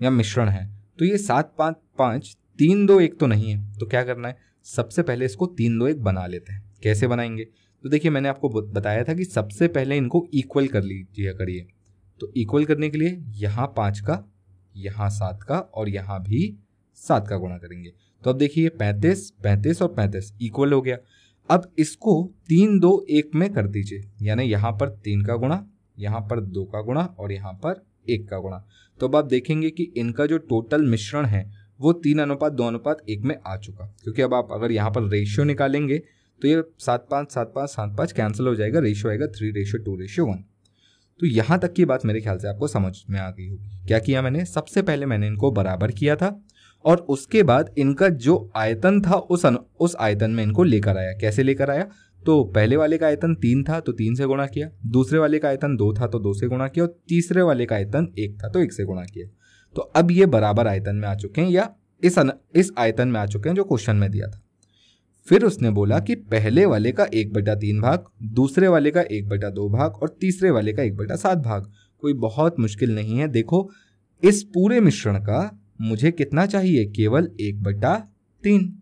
या मिश्रण है। तो ये 7-5-5 3 2 1 तो नहीं है, तो क्या करना है, सबसे पहले इसको 3 2 1 बना लेते हैं। कैसे बनाएंगे, तो देखिए मैंने आपको बताया था कि सबसे पहले इनको इक्वल कर लीजिए करिए। तो इक्वल करने के लिए यहाँ 5 का, यहाँ 7 का और यहाँ भी 7 का गुणा करेंगे। तो अब देखिए 35 35 और 35 इक्वल हो गया। अब इसको 3 2 1 में कर दीजिए, यानी यहाँ पर 3 का गुणा, यहाँ पर 2 का गुणा और यहाँ पर 1 का गुणा। तो अब आप देखेंगे कि इनका जो टोटल मिश्रण है वो 3:2:1 में आ चुका, क्योंकि अब आप अगर यहाँ पर रेशियो निकालेंगे तो ये 7:5 7:5 7:5 कैंसिल हो जाएगा, रेशियो आएगा 3:2:1। तो यहाँ तक की बात मेरे ख्याल से आपको समझ में आ गई होगी। क्या किया मैंने, सबसे पहले मैंने इनको बराबर किया था और उसके बाद इनका जो आयतन था उस आयतन में इनको लेकर आया। कैसे लेकर आया, तो पहले वाले का आयतन 3 था तो 3 से गुणा किया, दूसरे वाले का आयतन 2 था तो 2 से गुणा किया और तीसरे वाले का आयतन 1 था तो 1 से गुणा किया। तो अब ये बराबर आयतन में आ चुके हैं, या इस आयतन में आ चुके हैं जो क्वेश्चन में दिया था। फिर उसने बोला कि पहले वाले का 1/3 भाग, दूसरे वाले का 1/2 भाग और तीसरे वाले का 1/7 भाग। कोई बहुत मुश्किल नहीं है। देखो इस पूरे मिश्रण का मुझे कितना चाहिए, केवल 1/3।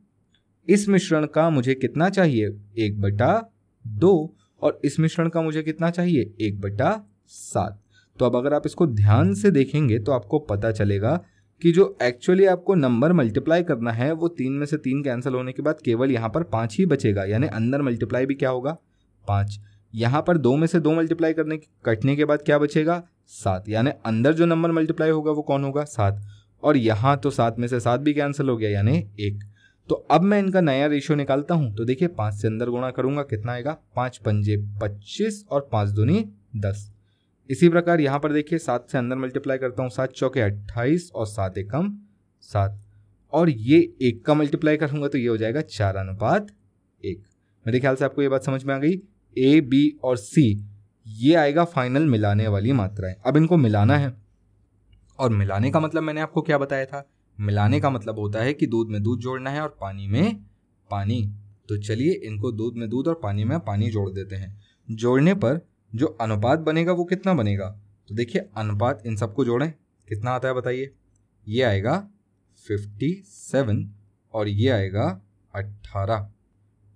इस मिश्रण का मुझे कितना चाहिए, 1/2 और इस मिश्रण का मुझे कितना चाहिए, 1/7। तो अब अगर आप इसको ध्यान से देखेंगे तो आपको पता चलेगा कि जो एक्चुअली आपको नंबर मल्टीप्लाई करना है वो 3 में से 3 कैंसिल होने के बाद केवल यहाँ पर 5 ही बचेगा, यानी अंदर मल्टीप्लाई भी क्या होगा, 5। यहाँ पर 2 में से 2 मल्टीप्लाई कटने के बाद क्या बचेगा, 7, यानी अंदर जो नंबर मल्टीप्लाई होगा वो कौन होगा, 7। और यहाँ तो 7 में से 7 भी कैंसिल हो गया, यानी 1। तो अब मैं इनका नया रेशियो निकालता हूँ। तो देखिए 5 से अंदर गुणा करूंगा, कितना आएगा, 5 पंजे 25 और 5 दूनी 10। इसी प्रकार यहाँ पर देखिए 7 से अंदर मल्टीप्लाई करता हूँ, 7 चौके 28 और 7 एकम 7, और ये 1 का मल्टीप्लाई करूंगा तो ये हो जाएगा 4:1। मेरे ख्याल से आपको ये बात समझ में आ गई। A, B और C ये आएगा फाइनल मिलाने वाली मात्राएं। अब इनको मिलाना है, और मिलाने का मतलब मैंने आपको क्या बताया था, मिलाने का मतलब होता है कि दूध में दूध जोड़ना है और पानी में पानी। तो चलिए इनको दूध में दूध और पानी में पानी जोड़ देते हैं। जोड़ने पर जो अनुपात बनेगा वो कितना बनेगा, तो देखिए अनुपात इन सबको जोड़ें, कितना आता है बताइए, ये आएगा 57 और ये आएगा 18।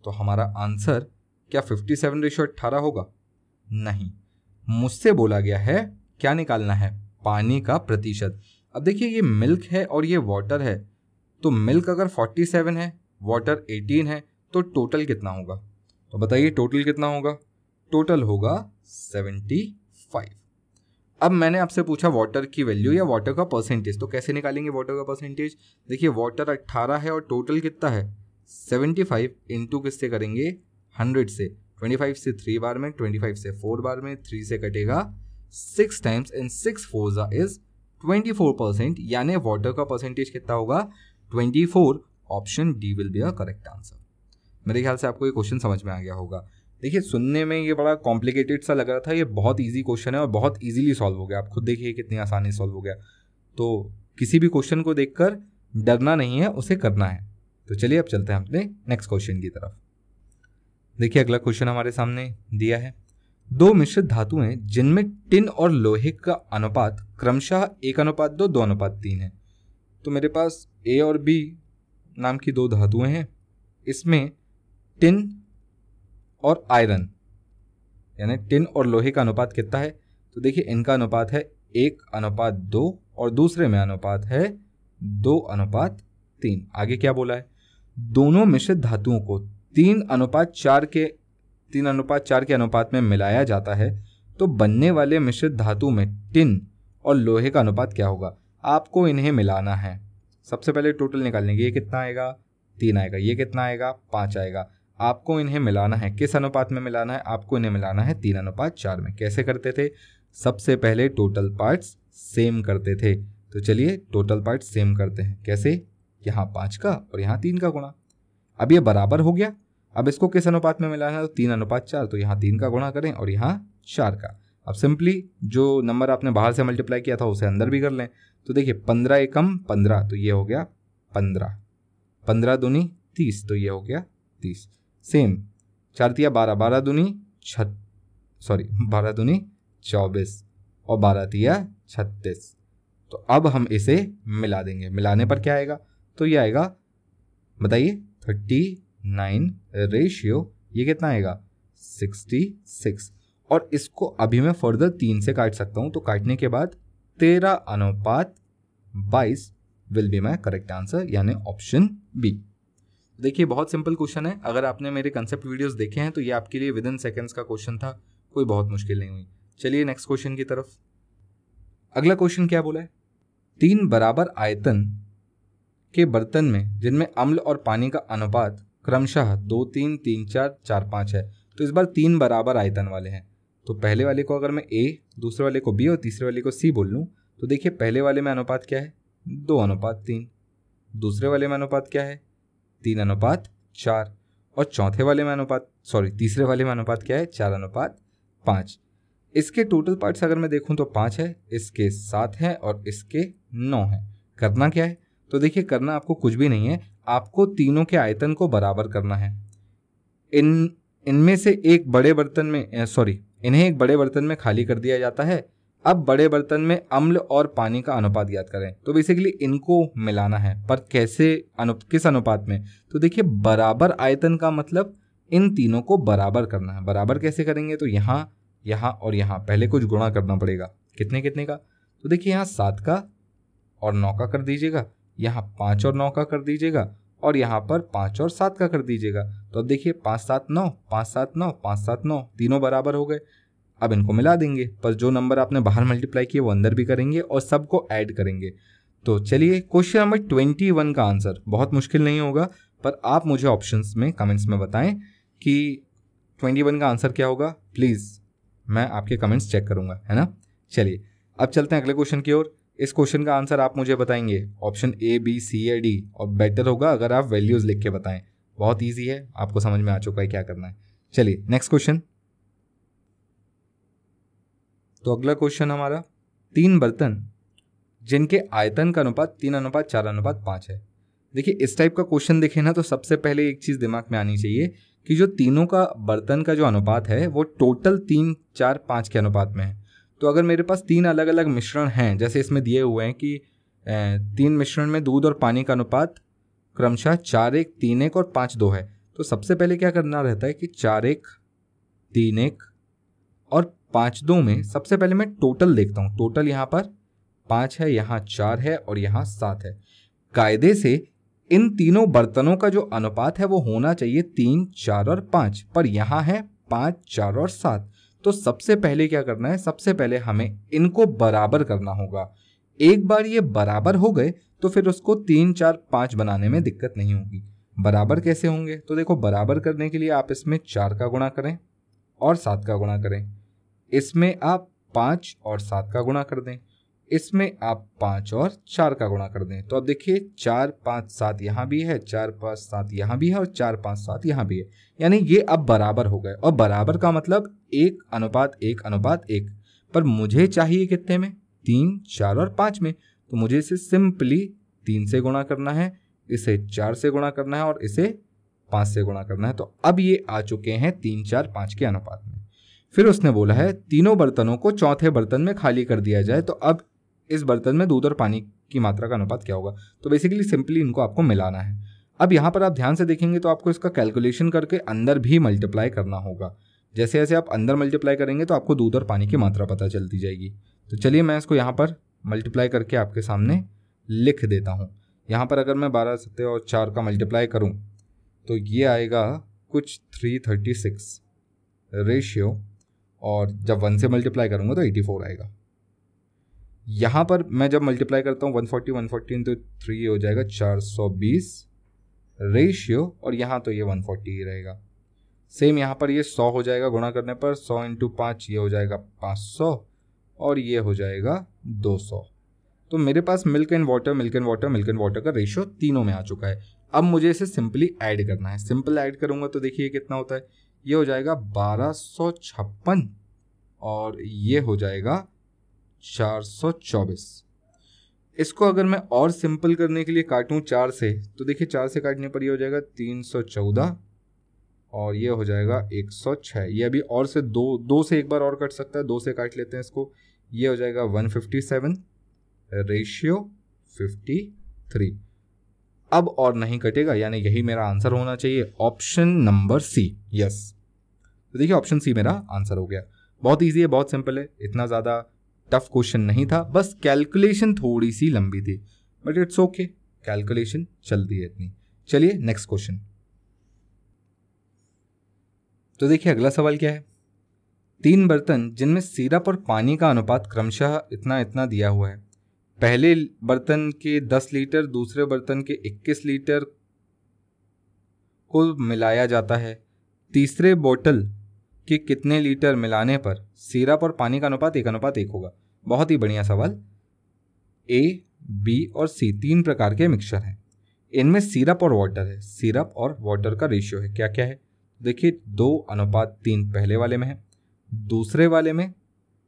तो हमारा आंसर क्या 57:18 होगा, नहीं, मुझसे बोला गया है क्या निकालना है, पानी का प्रतिशत। अब देखिए ये मिल्क है और ये वाटर है, तो मिल्क अगर 47 है, वाटर 18 है, तो टोटल कितना होगा, तो बताइए टोटल कितना होगा, टोटल होगा 75। अब मैंने आपसे पूछा वाटर की वैल्यू या वाटर का परसेंटेज, तो कैसे निकालेंगे वाटर का परसेंटेज। देखिए वाटर 18 है और टोटल कितना है 75, इंटू किससे करेंगे 100 से, 25 से 3 बार में, 25 से 4 बार में, 3 से कटेगा 6 टाइम्स, इन 6 4 इज 24%, यानी वाटर का परसेंटेज कितना होगा 24। Option D will be a correct answer. मेरे ख्याल से आपको ये क्वेश्चन समझ में आ गया होगा। देखिए सुनने में ये बड़ा कॉम्प्लिकेटेड सा लग रहा था, ये बहुत इजी क्वेश्चन है और बहुत इजीली सॉल्व हो गया। आप खुद देखिए कितनी आसानी सॉल्व हो गया। तो किसी भी क्वेश्चन को देखकर डरना नहीं है, उसे करना है। तो चलिए अब चलते हैं अपने नेक्स्ट क्वेश्चन की तरफ। देखिए अगला क्वेश्चन हमारे सामने दिया है, 2 मिश्रित धातुएं जिनमें टिन और लोहे का अनुपात क्रमशः 1:2 2:3 है। तो मेरे पास ए और बी नाम की 2 धातुएं हैं, इसमें टिन और आयरन यानी टिन और लोहे का अनुपात कितना है, तो देखिए इनका अनुपात है 1:2 और दूसरे में अनुपात है 2:3। आगे क्या बोला है, दोनों मिश्रित धातुओं को 3:4 के अनुपात में मिलाया जाता है, तो बनने वाले मिश्रित धातु में टिन और लोहे का अनुपात क्या होगा। आपको इन्हें मिलाना है। सबसे पहले टोटल निकालेंगे, ये कितना आएगा 3 आएगा, ये कितना आएगा 5 आएगा। आपको इन्हें मिलाना है, किस अनुपात में मिलाना है, आपको इन्हें मिलाना है 3:4 में। कैसे करते थे, सबसे पहले टोटल पार्ट्स सेम करते थे। तो चलिए टोटल पार्ट्स सेम करते हैं। कैसे, यहाँ 5 का और यहाँ 3 का गुणा। अब ये बराबर हो गया। अब इसको किस अनुपात में मिलाना है, तो 3:4, तो यहाँ 3 का गुणा करें और यहाँ 4 का। अब सिंपली जो नंबर आपने बाहर से मल्टीप्लाई किया था उसे अंदर भी कर लें। तो देखिए 15 एकम 15, तो ये हो गया 15, 15 दूनी 30, तो ये हो गया 30। सेम 4 तिया 12, 12 दूनी 24 और 12 तिया 36। तो अब हम इसे मिला देंगे। मिलाने पर क्या आएगा, तो ये आएगा, बताइए, 39 रेशियो ये कितना आएगा 66। और इसको अभी मैं फर्दर 3 से काट सकता हूं, तो काटने के बाद 13:22 will be my correct answer, यानी ऑप्शन बी। देखिए बहुत सिंपल क्वेश्चन है, अगर आपने मेरे कंसेप्ट वीडियोस देखे हैं तो ये आपके लिए विद इन सेकेंड्स का क्वेश्चन था, कोई बहुत मुश्किल नहीं हुई। चलिए नेक्स्ट क्वेश्चन की तरफ। अगला क्वेश्चन क्या बोला है, 3 बराबर आयतन के बर्तन में जिनमें अम्ल और पानी का अनुपात क्रमशः 2, 3, 3, 4, 4, 5 है। तो इस बार 3 बराबर आयतन वाले हैं, तो पहले वाले को अगर मैं ए, दूसरे वाले को बी और तीसरे वाले को सी बोल लूँ, तो देखिए पहले वाले में अनुपात क्या है 2:3, दूसरे वाले में अनुपात क्या है 3:4, और चौथे वाले में तीसरे वाले में अनुपात क्या है 4:5। इसके टोटल पार्ट्स अगर मैं देखूं तो 5 है, इसके 7 है और इसके 9 है। करना क्या है, तो देखिए करना आपको कुछ भी नहीं है, आपको तीनों के आयतन को बराबर करना है। इनमें से एक बड़े बर्तन में इन्हें एक बड़े बर्तन में खाली कर दिया जाता है। अब बड़े बर्तन में अम्ल और पानी का अनुपात ज्ञात करें, तो बेसिकली इनको मिलाना है, पर कैसे, किस अनुपात में, तो देखिए बराबर आयतन का मतलब इन तीनों को बराबर करना है। बराबर कैसे करेंगे, तो यहाँ, यहाँ और यहाँ पहले कुछ गुणा करना पड़ेगा, कितने कितने का, तो देखिए यहाँ 7 का और 9 का कर दीजिएगा, यहाँ 5 और 9 का कर दीजिएगा, और यहाँ पर 5 और 7 का कर दीजिएगा। तो अब देखिए 5, 7, 9, 5, 7, 9, 5, 7, 9, तीनों बराबर हो गए। अब इनको मिला देंगे, पर जो नंबर आपने बाहर मल्टीप्लाई किए वो अंदर भी करेंगे और सबको ऐड करेंगे। तो चलिए क्वेश्चन नंबर 21 का आंसर बहुत मुश्किल नहीं होगा, पर आप मुझे ऑप्शंस में कमेंट्स में बताएं कि 21 का आंसर क्या होगा। प्लीज़ मैं आपके कमेंट्स चेक करूंगा, है ना। चलिए अब चलते हैं अगले क्वेश्चन की ओर। इस क्वेश्चन का आंसर आप मुझे बताएंगे ऑप्शन ए, बी, सी या डी, और बेटर होगा अगर आप वैल्यूज लिख के बताएं। बहुत ईजी है, आपको समझ में आ चुका है क्या करना है। चलिए नेक्स्ट क्वेश्चन। तो अगला क्वेश्चन हमारा, 3 बर्तन जिनके आयतन का अनुपात 3:4:5 है। देखिए इस टाइप का क्वेश्चन देखें ना, तो सबसे पहले एक चीज़ दिमाग में आनी चाहिए कि जो तीनों का बर्तन का जो अनुपात है वो टोटल 3, 4, 5 के अनुपात में है। तो अगर मेरे पास 3 अलग अलग मिश्रण हैं, जैसे इसमें दिए हुए हैं कि 3 मिश्रण में दूध और पानी का अनुपात क्रमशः 4:1, 3:1 और 5:2 है, तो सबसे पहले क्या करना रहता है कि 4:1, 3:1 और 5:2 में सबसे पहले मैं टोटल देखता हूँ। टोटल यहाँ पर 5 है, यहाँ 4 है और यहाँ 7 है। कायदे से इन तीनों बर्तनों का जो अनुपात है वो होना चाहिए 3, 4 और 5, पर यहाँ है 5, 4 और 7। तो सबसे पहले क्या करना है, सबसे पहले हमें इनको बराबर करना होगा। एक बार ये बराबर हो गए तो फिर उसको 3, 4, 5 बनाने में दिक्कत नहीं होगी। बराबर कैसे होंगे, तो देखो बराबर करने के लिए आप इसमें 4 का गुणा करें और 7 का गुणा करें, इसमें आप 5 और 7 का गुणा कर दें, इसमें आप 5 और 4 का गुणा कर दें। तो अब देखिए 4, 5, 7 यहाँ भी है, 4, 5, 7 यहाँ भी है और 4, 5, 7 यहाँ भी है, यानी ये अब बराबर हो गए। और बराबर का मतलब 1:1:1। पर मुझे चाहिए कितने में, 3, 4 और 5 में। तो मुझे इसे सिंपली 3 से गुणा करना है, इसे 4 से गुणा करना है और इसे 5 से गुणा करना है। तो अब ये आ चुके हैं 3, 4, 5 के अनुपात में। फिर उसने बोला है तीनों बर्तनों को चौथे बर्तन में खाली कर दिया जाए, तो अब इस बर्तन में दूध और पानी की मात्रा का अनुपात क्या होगा। तो बेसिकली सिंपली इनको आपको मिलाना है। अब यहाँ पर आप ध्यान से देखेंगे तो आपको इसका कैलकुलेशन करके अंदर भी मल्टीप्लाई करना होगा। जैसे जैसे आप अंदर मल्टीप्लाई करेंगे तो आपको दूध और पानी की मात्रा पता चलती जाएगी। तो चलिए मैं इसको यहाँ पर मल्टीप्लाई करके आपके सामने लिख देता हूँ। यहाँ पर अगर मैं 12, 7 और 4 का मल्टीप्लाई करूँ तो ये आएगा कुछ 336 रेशियो, और जब 1 से मल्टीप्लाई करूँगा तो 84 आएगा। यहाँ पर मैं जब मल्टीप्लाई करता हूँ 140 तो 3 हो जाएगा 420 रेशियो, और यहाँ तो ये 140 ही रहेगा। सेम यहाँ पर ये 100 हो जाएगा गुणा करने पर, 100 × 5 ये हो जाएगा 500 और ये हो जाएगा 200। तो मेरे पास मिल्क एंड वाटर का रेशियो तीनों में आ चुका है। अब मुझे इसे सिंपली ऐड करना है। सिंपल ऐड करूँगा तो देखिए कितना होता है, ये हो जाएगा 1256 और ये हो जाएगा 424। इसको अगर मैं और सिंपल करने के लिए काटूं 4 से, तो देखिए 4 से काटने पर ये हो जाएगा 314 और ये हो जाएगा 106। ये अभी और से दो से एक बार और कट सकता है, 2 से काट लेते हैं इसको। ये हो जाएगा 157 रेशियो 53। अब और नहीं कटेगा, यानी यही मेरा आंसर होना चाहिए, ऑप्शन नंबर सी। यस, तो देखिए ऑप्शन सी मेरा आंसर हो गया। बहुत इजी है, बहुत सिंपल है, इतना ज़्यादा टफ क्वेश्चन नहीं था, बस कैलकुलेशन थोड़ी सी लंबी थी, बट इट्स ओके, कैलकुलेशन चलती है इतनी। चलिए नेक्स्ट क्वेश्चन। तो देखिए अगला सवाल क्या है, 3 बर्तन जिनमें सिरप और पानी का अनुपात क्रमशः इतना इतना दिया हुआ है। पहले बर्तन के 10 लीटर, दूसरे बर्तन के 21 लीटर को मिलाया जाता है। तीसरे बोतल के कितने लीटर मिलाने पर सिरप और पानी का अनुपात 1:1 होगा। बहुत ही बढ़िया सवाल। ए, बी और सी 3 प्रकार के मिक्सचर हैं, इनमें सिरप और वाटर है। सिरप और वाटर का रेशियो है क्या क्या है, देखिए 2:3 पहले वाले में है, दूसरे वाले में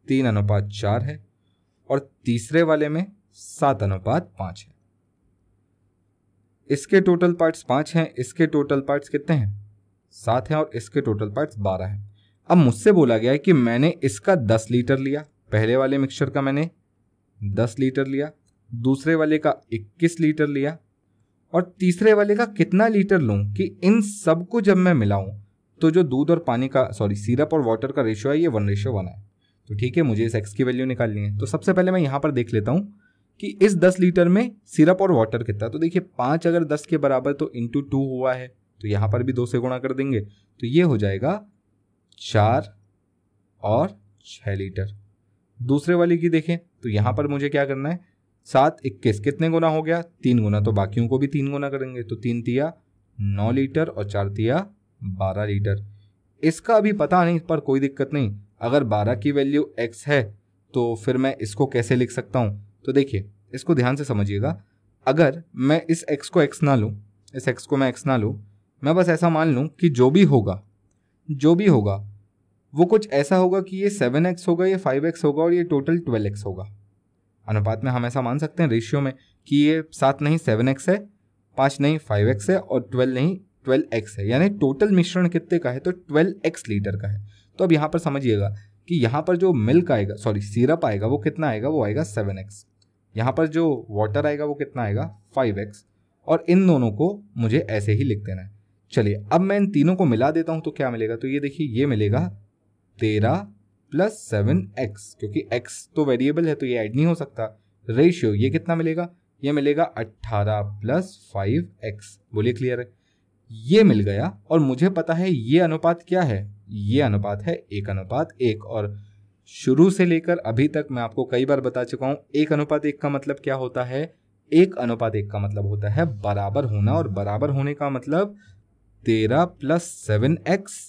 3:4 है और तीसरे वाले में 7:5 है। इसके टोटल पार्ट्स 5 हैं, इसके टोटल पार्ट्स कितने हैं, 7 हैं और इसके टोटल पार्ट्स 12 हैं। अब मुझसे बोला गया है कि मैंने इसका 10 लीटर लिया, पहले वाले मिक्सचर का मैंने 10 लीटर लिया, दूसरे वाले का 21 लीटर लिया और तीसरे वाले का कितना लीटर लूं कि इन सब को जब मैं मिलाऊं तो जो दूध और पानी का सिरप और वाटर का रेशियो है ये 1:1 है। तो ठीक है, मुझे इस एक्स की वैल्यू निकालनी है। तो सबसे पहले मैं यहाँ पर देख लेता हूँ कि इस 10 लीटर में सिरप और वाटर कितना। तो देखिए 5 अगर 10 के बराबर तो इंटू 2 हुआ है, तो यहाँ पर भी 2 से गुणा कर देंगे, तो ये हो जाएगा 4 और 6 लीटर। दूसरे वाले की देखें तो यहाँ पर मुझे क्या करना है, 7 21 कितने गुना हो गया, 3 गुना, तो बाकियों को भी 3 गुना करेंगे, तो 3 तिया 9 लीटर और 4 तिया 12 लीटर। इसका अभी पता नहीं, पर कोई दिक्कत नहीं, अगर 12 की वैल्यू x है तो फिर मैं इसको कैसे लिख सकता हूँ। तो देखिए इसको ध्यान से समझिएगा, अगर मैं इस x को x ना लूँ, इस x को मैं x ना लूँ, मैं बस ऐसा मान लूँ कि जो भी होगा वो कुछ ऐसा होगा कि ये 7x होगा, ये 5x होगा और ये टोटल 12x होगा। अनुपात में हम ऐसा मान सकते हैं रेशियो में कि ये 7 नहीं 7x है, 5 नहीं 5x है और 12 नहीं 12x है, यानी टोटल मिश्रण कितने का है, तो 12x लीटर का है। तो अब यहाँ पर समझिएगा कि यहाँ पर जो मिल्क आएगा, सिरप आएगा वो कितना आएगा, वो आएगा 7x। यहाँ पर जो वाटर आएगा वो कितना आएगा 5x, और इन दोनों को मुझे ऐसे ही लिख देना है। चलिए अब मैं इन तीनों को मिला देता हूँ तो क्या मिलेगा, तो ये देखिए ये मिलेगा 13 + 7x, क्योंकि x तो वेरिएबल है तो ये ऐड नहीं हो सकता। रेशियो ये कितना मिलेगा, ये मिलेगा 18 + 5x। बोलिए क्लियर है, ये मिल गया। और मुझे पता है ये अनुपात क्या है, ये अनुपात है 1:1। और शुरू से लेकर अभी तक मैं आपको कई बार बता चुका हूं 1:1 का मतलब क्या होता है, 1:1 का मतलब होता है बराबर होना, और बराबर होने का मतलब 13 + 7x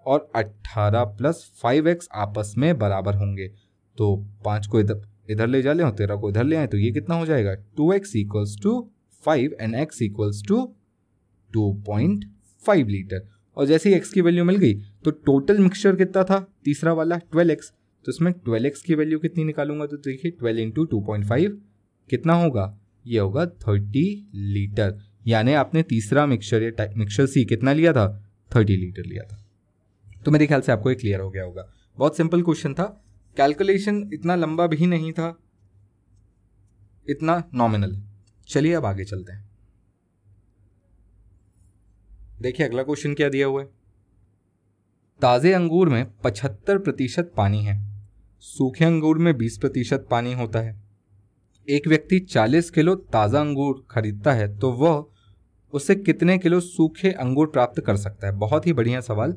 और 18 + 5x आपस में बराबर होंगे। तो 5 को इधर ले जा लें और 13 को इधर ले आए, तो ये कितना हो जाएगा, 2x = 5 एंड x = 2.5 लीटर। और जैसे ही x की वैल्यू मिल गई तो टोटल मिक्सचर कितना था, तीसरा वाला 12x, तो इसमें 12x की वैल्यू कितनी निकालूंगा, तो देखिए 12 × 2.5 कितना होगा, ये होगा 30 लीटर। यानी आपने तीसरा मिक्सचर या मिक्सचर सी कितना लिया था, 30 लीटर लिया था। तो मेरे ख्याल से आपको ये क्लियर हो गया होगा। बहुत सिंपल क्वेश्चन था, कैलकुलेशन इतना लंबा भी नहीं था, इतना नॉमिनल। चलिए अब आगे चलते हैं। देखिए अगला क्वेश्चन क्या दिया हुआ है, ताजे अंगूर में 75% पानी है, सूखे अंगूर में 20% पानी होता है। एक व्यक्ति 40 किलो ताज़ा अंगूर खरीदता है तो वह उससे कितने किलो सूखे अंगूर प्राप्त कर सकता है। बहुत ही बढ़िया सवाल।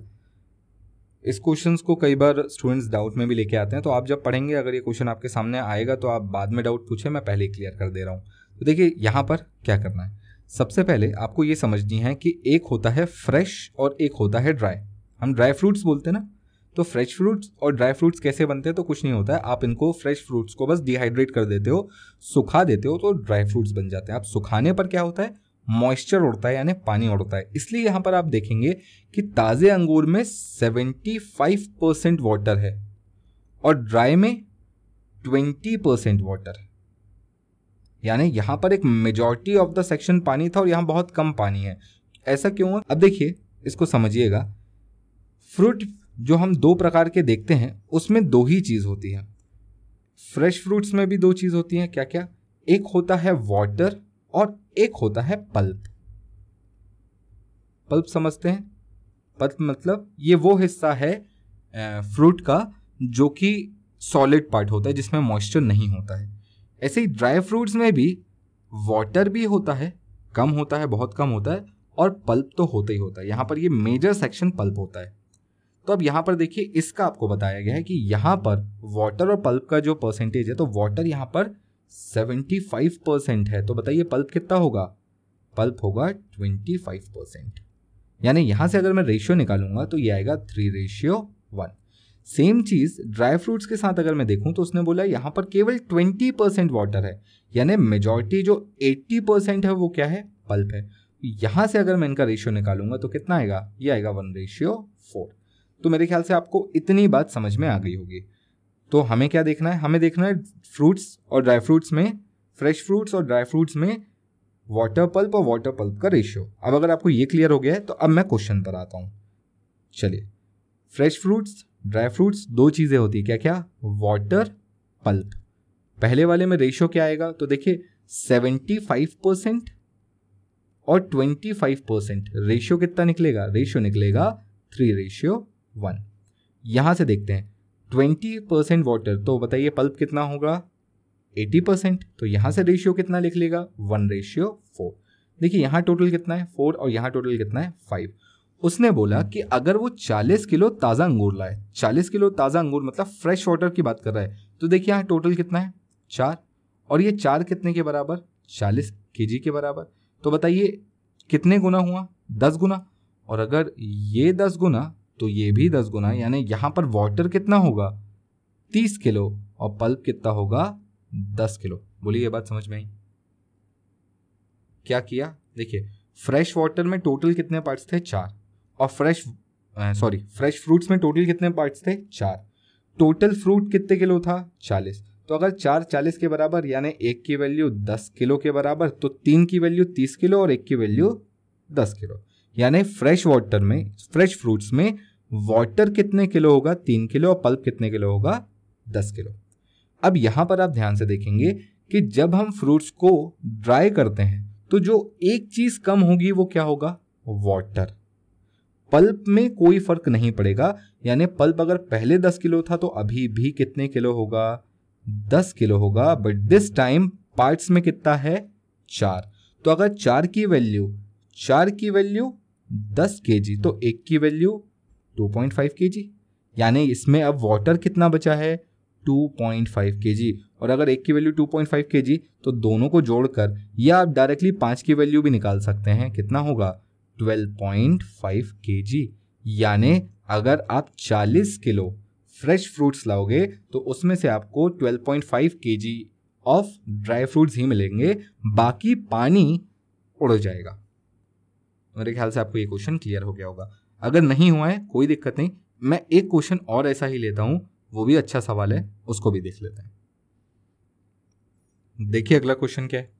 इस क्वेश्चंस को कई बार स्टूडेंट्स डाउट में भी लेके आते हैं, तो आप जब पढ़ेंगे अगर ये क्वेश्चन आपके सामने आएगा तो आप बाद में डाउट पूछे, मैं पहले ही क्लियर कर दे रहा हूँ। तो देखिए यहाँ पर क्या करना है, सबसे पहले आपको ये समझनी है कि एक होता है फ्रेश और एक होता है ड्राई। हम ड्राई फ्रूट्स बोलते हैं ना, तो फ्रेश फ्रूट्स और ड्राई फ्रूट्स कैसे बनते हैं, तो कुछ नहीं होता है, आप इनको फ्रेश फ्रूट्स को बस डिहाइड्रेट कर देते हो, सुखा देते हो तो ड्राई फ्रूट्स बन जाते हैं। आप सुखाने पर क्या होता है, मॉइस्चर उड़ता है, यानी पानी उड़ता है। इसलिए यहाँ पर आप देखेंगे कि ताज़े अंगूर में 75% वाटर है और ड्राई में 20% वाटर है, यानी यहाँ पर एक मेजॉरिटी ऑफ द सेक्शन पानी था और यहाँ बहुत कम पानी है। ऐसा क्यों है, अब देखिए इसको समझिएगा। फ्रूट जो हम 2 प्रकार के देखते हैं उसमें 2 ही चीज़ होती है। फ्रेश फ्रूट्स में भी 2 चीज़ होती हैं, क्या क्या, एक होता है वाटर और एक होता है पल्प। पल्प समझते हैं? पल्प मतलब ये वो हिस्सा है फ्रूट का जो कि सॉलिड पार्ट होता है, जिसमें मॉइस्चर नहीं होता है। ऐसे ही ड्राई फ्रूट्स में भी वाटर भी होता है, कम होता है, बहुत कम होता है, और पल्प तो होता ही होता है। यहाँ पर ये मेजर सेक्शन पल्प होता है। तो अब यहाँ पर देखिए, इसका आपको बताया गया है कि यहाँ पर वाटर और पल्प का जो परसेंटेज है, तो वाटर यहाँ पर 75% है। तो बताइए पल्प कितना होगा? पल्प होगा 25%। यानी यहाँ से अगर मैं रेशियो निकालूंगा तो ये आएगा 3:1। सेम चीज ड्राई फ्रूट्स के साथ अगर मैं देखूं तो उसने बोला यहाँ पर केवल 20% वाटर है, यानी मेजॉरिटी जो 80% है वो क्या है? पल्प है। यहाँ से अगर मैं इनका रेशियो निकालूंगा तो कितना आएगा? ये आएगा 1:4। तो मेरे ख्याल से आपको इतनी बात समझ में आ गई होगी। तो हमें क्या देखना है? हमें देखना है फ्रूट्स और ड्राई फ्रूट्स में, फ्रेश फ्रूट्स और ड्राई फ्रूट्स में वाटर पल्प और वाटर पल्प का रेशियो। अब अगर आपको ये क्लियर हो गया है तो अब मैं क्वेश्चन पर आता हूँ। चलिए, फ्रेश फ्रूट्स, ड्राई फ्रूट्स, दो चीज़ें होती है, क्या क्या? Water, pulp. पहले वाले में रेशियो क्या आएगा? तो देखिए 75% और 25%, रेशियो कितना निकलेगा? रेशियो निकलेगा 3:1। यहाँ से देखते हैं 20% वाटर, तो बताइए पल्प कितना होगा? 80%। तो यहाँ से रेशियो कितना लिख लेगा? 1:4। देखिए यहाँ टोटल कितना है? 4, और यहाँ टोटल कितना है? 5। उसने बोला कि अगर वो 40 किलो ताज़ा अंगूर लाए, 40 किलो ताज़ा अंगूर मतलब फ्रेश वाटर की बात कर रहा है, तो देखिए यहाँ टोटल कितना है? 4, और ये 4 कितने के बराबर? 40 kg के बराबर। तो बताइए कितने गुना हुआ? 10 गुना। और अगर ये 10 गुना तो ये भी 10 गुना, यानी यहाँ पर वाटर कितना होगा? 30 किलो, और पल्प कितना होगा? 10 किलो। बोलिए ये बात समझ में आई? क्या किया? देखिए फ्रेश वाटर में टोटल कितने पार्ट्स थे? 4, और फ्रेश फ्रूट्स में टोटल कितने पार्ट्स थे? 4। टोटल फ्रूट कितने किलो था? 40। तो अगर 4 40 के बराबर, यानी एक की वैल्यू 10 किलो के बराबर, तो 3 की वैल्यू 30 किलो और एक की वैल्यू 10 किलो। यानी फ्रेश वाटर में, फ्रेश फ्रूट्स में वाटर कितने किलो होगा? 3 किलो, और पल्प कितने किलो होगा? 10 किलो। अब यहां पर आप ध्यान से देखेंगे कि जब हम फ्रूट्स को ड्राई करते हैं तो जो एक चीज कम होगी वो क्या होगा? वाटर। पल्प में कोई फर्क नहीं पड़ेगा, यानी पल्प अगर पहले 10 किलो था तो अभी भी कितने किलो होगा? 10 किलो होगा। बट दिस टाइम पार्ट्स में कितना है? 4। तो अगर 4 की वैल्यू 10 kg, तो एक की वैल्यू 2.5 kg, यानी इसमें अब वाटर कितना बचा है? 2.5 kg। और अगर एक की वैल्यू 2.5 kg, तो दोनों को जोड़कर या आप डायरेक्टली 5 की वैल्यू भी निकाल सकते हैं। कितना होगा? 12.5 kg। यानी अगर आप 40 किलो फ्रेश फ्रूट्स लाओगे तो उसमें से आपको 12.5 kg ऑफ ड्राई फ्रूट्स ही मिलेंगे, बाकी पानी उड़ जाएगा। मेरे ख्याल से आपको ये क्वेश्चन क्लियर हो गया होगा। अगर नहीं हुआ है कोई दिक्कत नहीं, मैं एक क्वेश्चन और ऐसा ही लेता हूं, वो भी अच्छा सवाल है, उसको भी देख लेते हैं। देखिए अगला क्वेश्चन क्या है?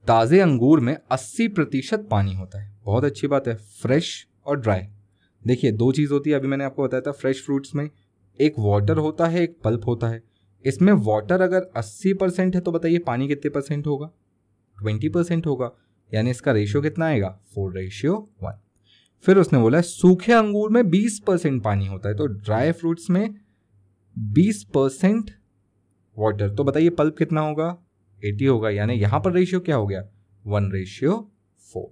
ताजे अंगूर में 80% पानी होता है। बहुत अच्छी बात है, फ्रेश और ड्राई। देखिए दो चीज होती है, अभी मैंने आपको बताया था फ्रेश फ्रूट्स में एक वाटर होता है, एक पल्प होता है। इसमें वाटर अगर 80% है तो बताइए पानी कितने परसेंट होगा? 20% होगा, यानी इसका रेशियो कितना आएगा? 4:1। फिर उसने बोला सूखे अंगूर में 20% पानी होता है, तो ड्राई फ्रूट्स में 20% वाटर, तो बताइए पल्प कितना होगा? 80 होगा, यानी यहां पर रेशियो क्या हो गया? 1:4।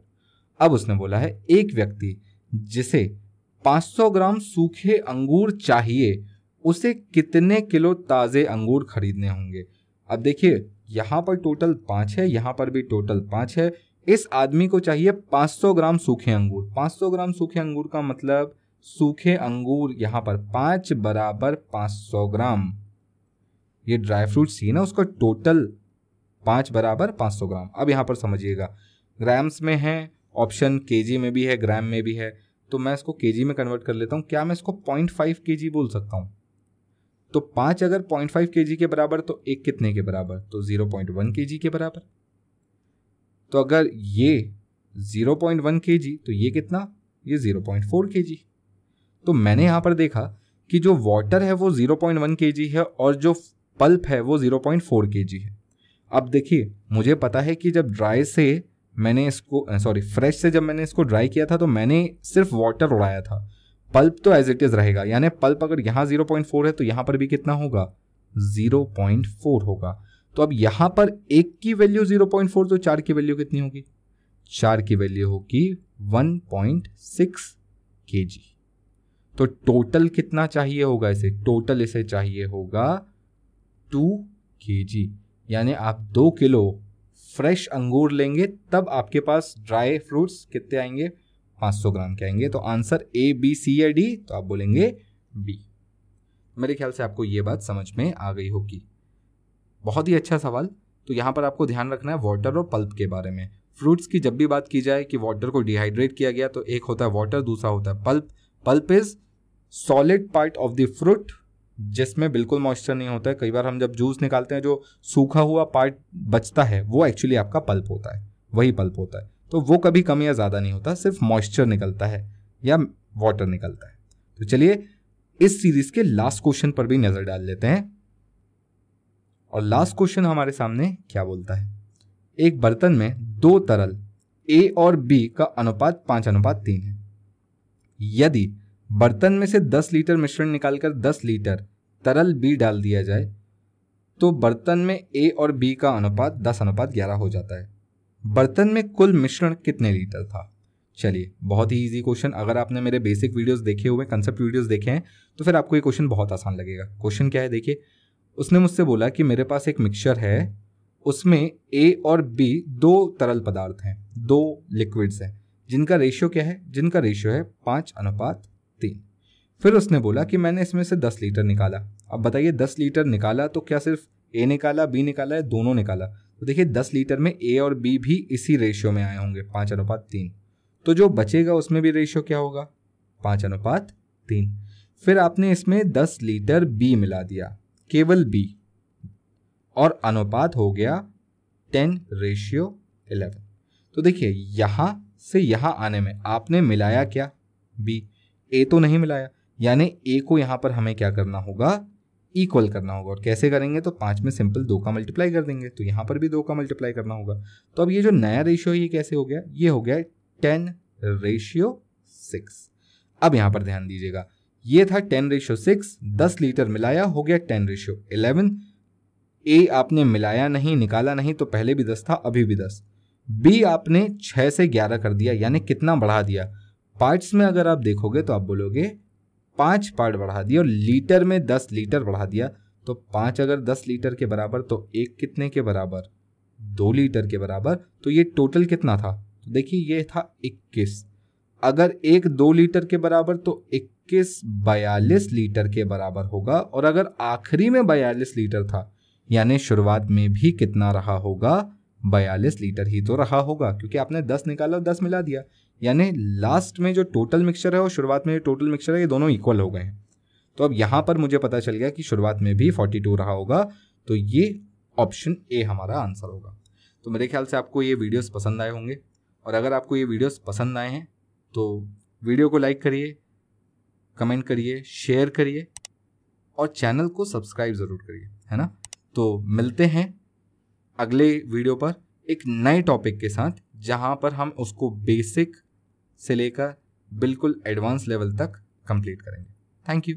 अब उसने बोला है एक व्यक्ति जिसे 500 ग्राम सूखे अंगूर चाहिए, उसे कितने किलो ताजे अंगूर खरीदने होंगे? अब देखिए यहां पर टोटल 5 है, यहां पर भी टोटल 5 है। इस आदमी को चाहिए 500 ग्राम सूखे अंगूर। 500 ग्राम सूखे अंगूर का मतलब सूखे अंगूर यहां पर 5 बराबर 500 ग्राम। ये ड्राई फ्रूट्स ही ना, उसका टोटल 5 बराबर 500 ग्राम। अब यहां पर समझिएगा, ग्राम्स में है ऑप्शन, केजी में भी है, ग्राम में भी है, तो मैं इसको केजी में कन्वर्ट कर लेता हूं। क्या मैं इसको 0.5 केजी बोल सकता हूं? तो 5 अगर 0.5 केजी के बराबर तो एक कितने के बराबर? तो 0.1 केजी के बराबर। तो अगर ये 0.1 केजी तो ये कितना? ये 0.4 केजी। तो मैंने यहां पर देखा कि जो वाटर है वो 0.1 केजी है और जो पल्प है वो 0.4 केजी है। अब देखिए मुझे पता है कि जब ड्राई से मैंने इसको फ्रेश से जब मैंने इसको ड्राई किया था तो मैंने सिर्फ वाटर उड़ाया था, पल्प तो एज इट इज रहेगा, यानी पल्प अगर यहाँ 0.4 है तो यहाँ पर भी कितना होगा 0.4 होगा। तो अब यहाँ पर एक की वैल्यू 0.4 तो 4 की वैल्यू कितनी होगी, 4 की वैल्यू होगी 1.6 kg। तो टोटल कितना चाहिए होगा इसे, टोटल इसे चाहिए होगा 2 kg, यानी आप 2 किलो फ्रेश अंगूर लेंगे तब आपके पास ड्राई फ्रूट्स कितने आएंगे, 500 ग्राम के आएंगे। तो आंसर ए बी सी या डी, तो आप बोलेंगे बी। मेरे ख्याल से आपको ये बात समझ में आ गई होगी। बहुत ही अच्छा सवाल। तो यहाँ पर आपको ध्यान रखना है वाटर और पल्प के बारे में। फ्रूट्स की जब भी बात की जाए कि वाटर को डिहाइड्रेट किया गया तो एक होता है वाटर, दूसरा होता है pulp. Pulp is solid part of the fruit जिसमें बिल्कुल मॉइस्चर नहीं होता है। कई बार हम जब जूस निकालते हैं जो सूखा हुआ पार्ट बचता है वो एक्चुअली आपका पल्प होता है, वही पल्प होता है। तो वो कभी कम या ज़्यादा नहीं होता, सिर्फ मॉइस्चर निकलता है या वाटर निकलता है। तो चलिए इस सीरीज के लास्ट क्वेश्चन पर भी नजर डाल लेते हैं। और लास्ट क्वेश्चन हमारे सामने क्या बोलता है, एक बर्तन में 2 तरल A और B का अनुपात 5:3 है। यदि बर्तन में से 10 लीटर मिश्रण निकालकर 10 लीटर तरल B डाल दिया जाए तो बर्तन में A और B का अनुपात 10:11 हो जाता है। बर्तन में कुल मिश्रण कितने लीटर था। चलिए बहुत ही इजी क्वेश्चन, अगर आपने मेरे बेसिक वीडियोस देखे हुए, कंसेप्ट वीडियोस देखे हैं तो फिर आपको ये क्वेश्चन बहुत आसान लगेगा। क्वेश्चन क्या है देखिए, उसने मुझसे बोला कि मेरे पास एक मिक्सचर है, उसमें A और B 2 तरल पदार्थ हैं, 2 लिक्विड्स हैं, जिनका रेशियो क्या है, जिनका रेशियो है 5:3। फिर उसने बोला कि मैंने इसमें से 10 लीटर निकाला। अब बताइए 10 लीटर निकाला तो क्या सिर्फ A निकाला, B निकाला है, दोनों निकाला। तो देखिए 10 लीटर में A और B भी इसी रेशियो में आए होंगे 5:3। तो जो बचेगा उसमें भी रेशियो क्या होगा 5:3। फिर आपने इसमें 10 लीटर B मिला दिया, केवल B, और अनुपात हो गया 10:11। तो देखिए यहां से यहां आने में आपने मिलाया क्या, B, A तो नहीं मिलाया, यानी A को यहां पर हमें क्या करना होगा, इक्वल करना होगा। और कैसे करेंगे, तो 5 में सिंपल 2 का मल्टीप्लाई कर देंगे, तो यहां पर भी 2 का मल्टीप्लाई करना होगा। तो अब ये जो नया रेशियो है ये कैसे हो गया, ये हो गया 10:6। अब यहां पर ध्यान दीजिएगा, ये था 10:6, 10 लीटर मिलाया हो गया 10:11। A आपने मिलाया नहीं, निकाला नहीं, तो पहले भी 10 था, अभी भी 10। B आपने 6 से 11 कर दिया, यानी कितना बढ़ा दिया, पार्ट्स में अगर आप देखोगे तो आप बोलोगे 5 पार्ट बढ़ा दिया, और लीटर में 10 लीटर बढ़ा दिया। तो 5 अगर 10 लीटर के बराबर तो 1 कितने के बराबर, 2 लीटर के बराबर। तो ये टोटल कितना था, तो देखिए ये था 21। अगर 1 2 लीटर के बराबर तो 21 42 लीटर के बराबर होगा। और अगर आखिरी में 42 लीटर था, यानी शुरुआत में भी कितना रहा होगा, 42 लीटर ही तो रहा होगा, क्योंकि आपने 10 निकाला और 10 मिला दिया। यानी लास्ट में जो टोटल मिक्सचर है और शुरुआत में जो टोटल मिक्सचर है ये दोनों इक्वल हो गए हैं। तो अब यहां पर मुझे पता चल गया कि शुरुआत में भी 42 रहा होगा, तो ये ऑप्शन ए हमारा आंसर होगा। तो मेरे ख्याल से आपको ये वीडियोस पसंद आए होंगे, और अगर आपको ये वीडियोस पसंद आए हैं तो वीडियो को लाइक करिए, कमेंट करिए, शेयर करिए और चैनल को सब्सक्राइब ज़रूर करिए, है ना। तो मिलते हैं अगले वीडियो पर एक नए टॉपिक के साथ, जहां पर हम उसको बेसिक से लेकर बिल्कुल एडवांस लेवल तक कंप्लीट करेंगे। Thank you.